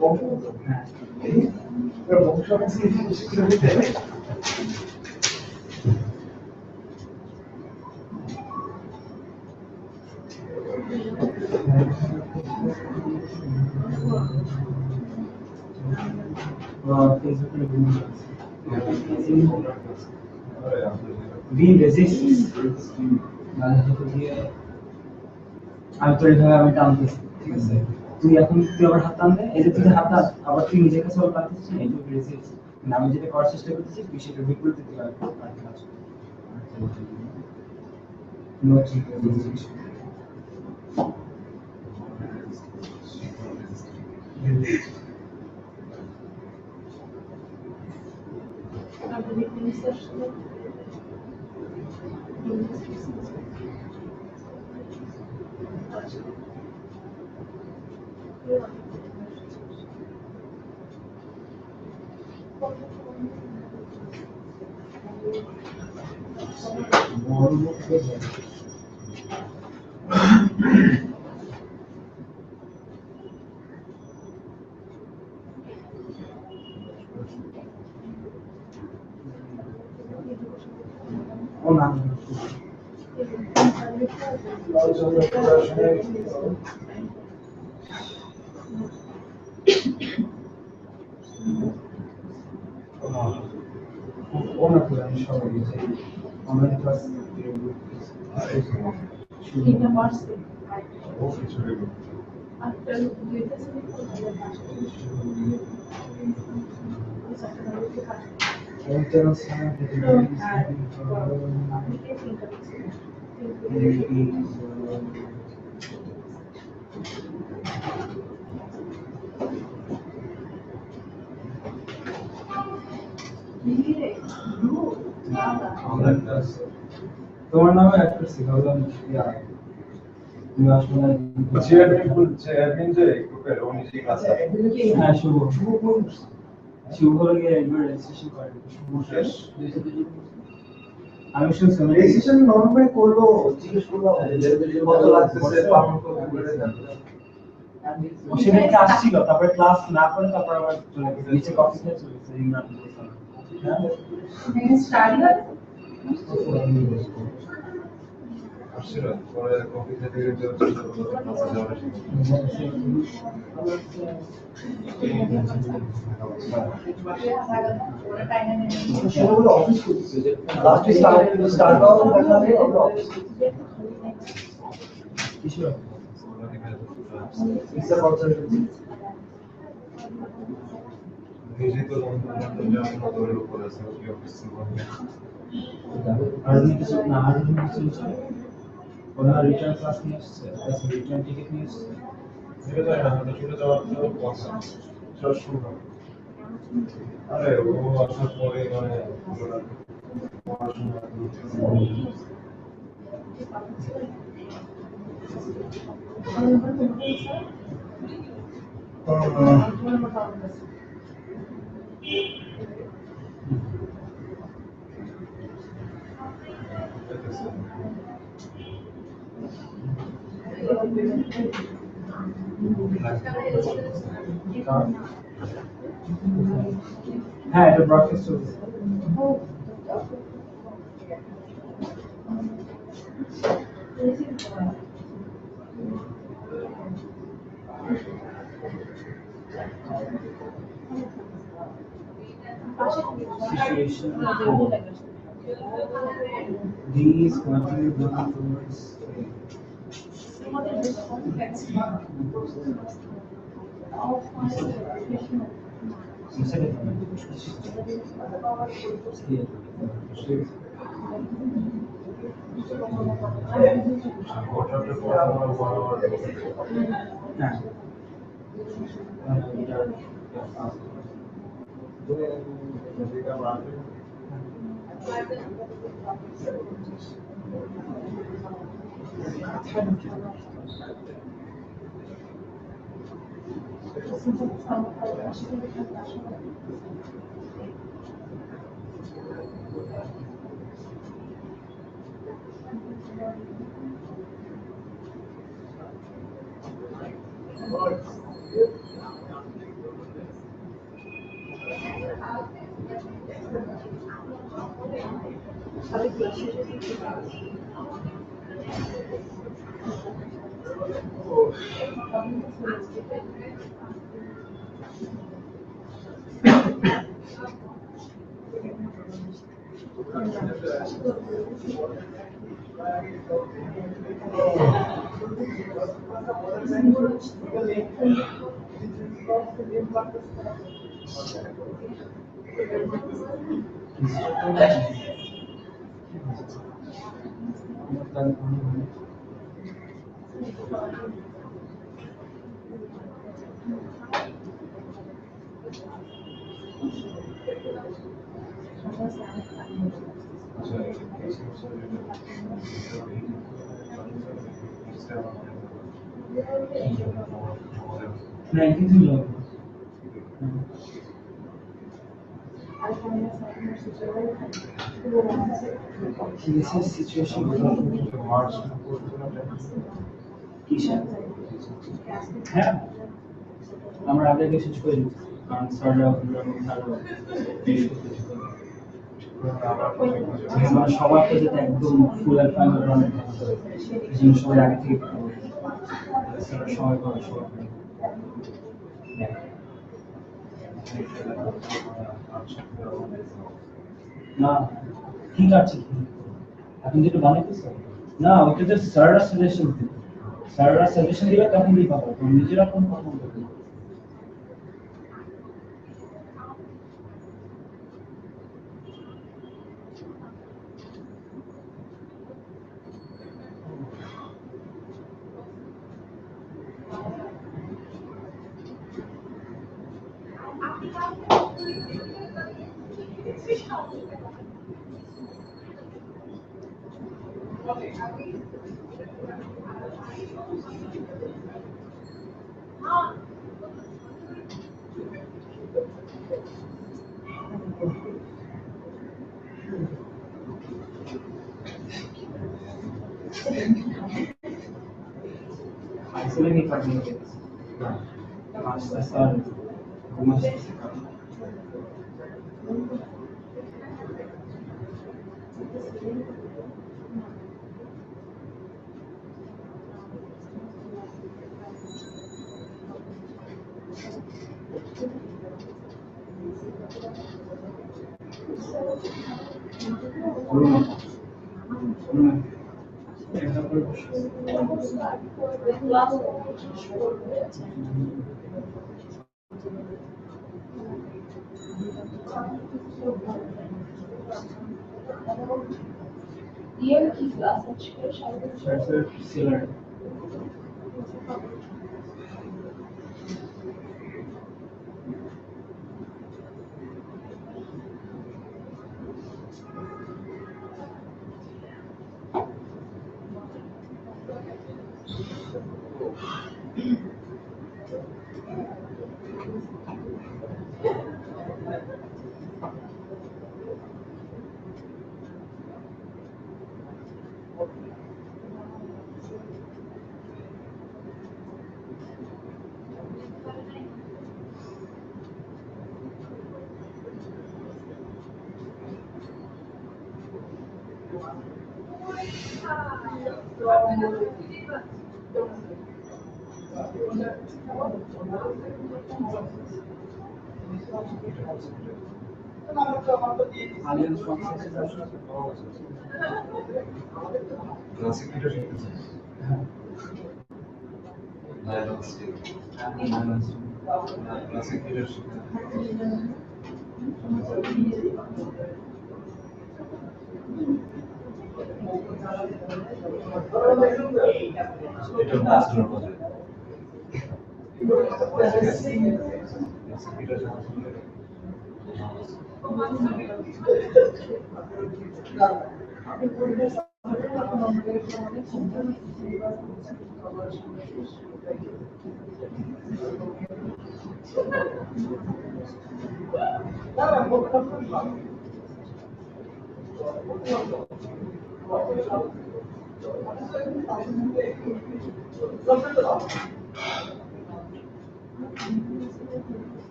বংশগত হ্যাঁ আমি তো এইভাবে আমি টানতেছি, ঠিক আছে, তুই এখন তুই আবার হাত টানবে, এই যে তুই যে হাত টান আবার তুই নিজের কাছে আবার টানতেছিস না, এইটুকু রেজিস্ট, আমি যেটা করার চেষ্টা করতেছি তুই সেটা বিপরীতে তুই আর ও না ও না করে আমি সবাই গেছি অনলাইন ক্লাস তোমার নামে অ্যাড করছি ভাবলাম তুমি আসলে
চেয়ারম্যান যে গ্রুপের ও নিজে ক্লাস
হ্যাঁ শুভ শুভ হলে একবার রেজিস্ট্রেশন করে আমি শুনছি
রেজিস্ট্রেশন নরমালি করলো, জিজ্ঞেস করলাম কত লাগতেছে পাবো করে দেন।
সেদিনকে আসছিল, তারপরে ক্লাস না করে তারপর আবার চলে গেছে নিচে কফি খেয়ে চলে গেছে ইমরান
আসছিল পরে কফি খেতে গিয়ে চেষ্টা করলো ক্লাসে যাওয়ার
সেগুলো অফিস করতেছে যে লাস্ট স্টার্ট আউট দেখালে আমরা অফিস
কিছু ভিসা বছর
নিজেই তো জানেন না তোর উপর আছে কি অফিস করবে
আর কিছু না আর কিছু ছিল ওরা রিটার্ন ক্লাস নিয়ে এসেছে রিটার্ন টিকিট নিয়ে এসেছে
এটা তো না হয়তো চলে যাওয়ার জন্য কথা সব শুনো আরে ও আসার পরে মানে পড়াশোনা
হ্যাঁ এটা ব্রডকাস্ট চলছে situation these continue looking towards
ওটাতে পড়াশোনা বরাবর যেটা বাড়বে
This is situation
মার্চ
হ্যাঁ আমরা আগে আগে শেষ করে দিচ্ছি কারণ স্যাররা মানে সবার তো যেটা একদম ফুল আর ফাইনাল রানের জিনিস সবাই আগে থেকে সময় পাবে সবাই না ঠিক আছে এখন যেটা বানাইতেছে না ওটা তো স্যাররা সাজেশন দিবে স্যাররা সাজেশন দিবে তখন দিয়ে পাবো তুমি নিজেরা কোন কথা বলবে আইসিএল কি কাজ নিয়ে গেছে আস্তে স্যার ঘুমাচ্ছে
ক্লাস ইয়ার কি ক্লাস আজকে
সেলার আলিয়ান সংসেসের আসলে
ক্লাসিক গিটার শিখতেছিস? ক্লাসিক গিটার শিখতে এটা মাস্টার বাজে ক্লাসিক গিটার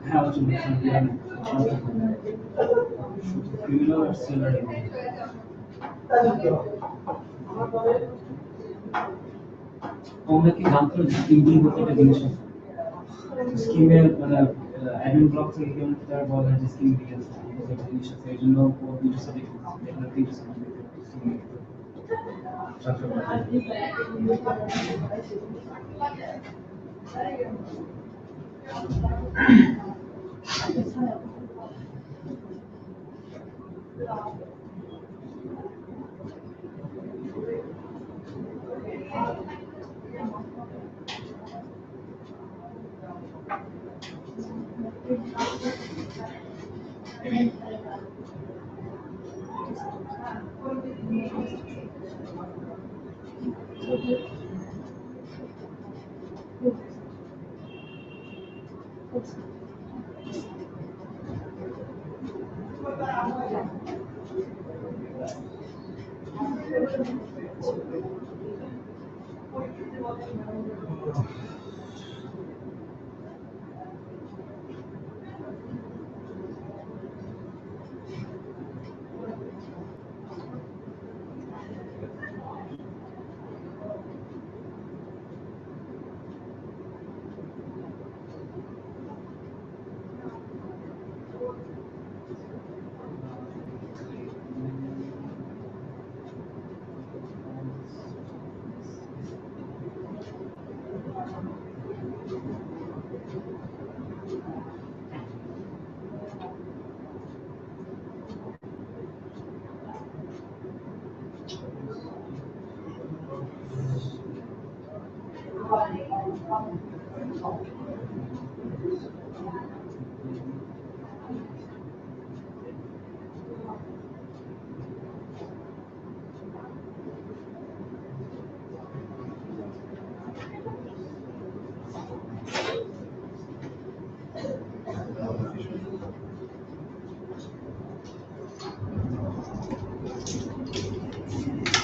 হ্যাঁ ক্রিমিনাল আর সেলার আমরা কি জানতো যে স্কিমিং বলতে একটা জিনিস আছে স্কিমের মানে অ্যাডমিন ব্লক থেকে কেমন তারা বলে যে স্কিম ডিটেলস একটা জিনিস আছে এই জন্য ও দুটো সাবজেক্ট এখানে তিনটে সাবজেক্ট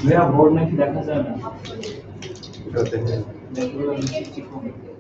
मेरा बोर्ड में कि देखा जाए ना
এটা দেখে
देखो ठीक हो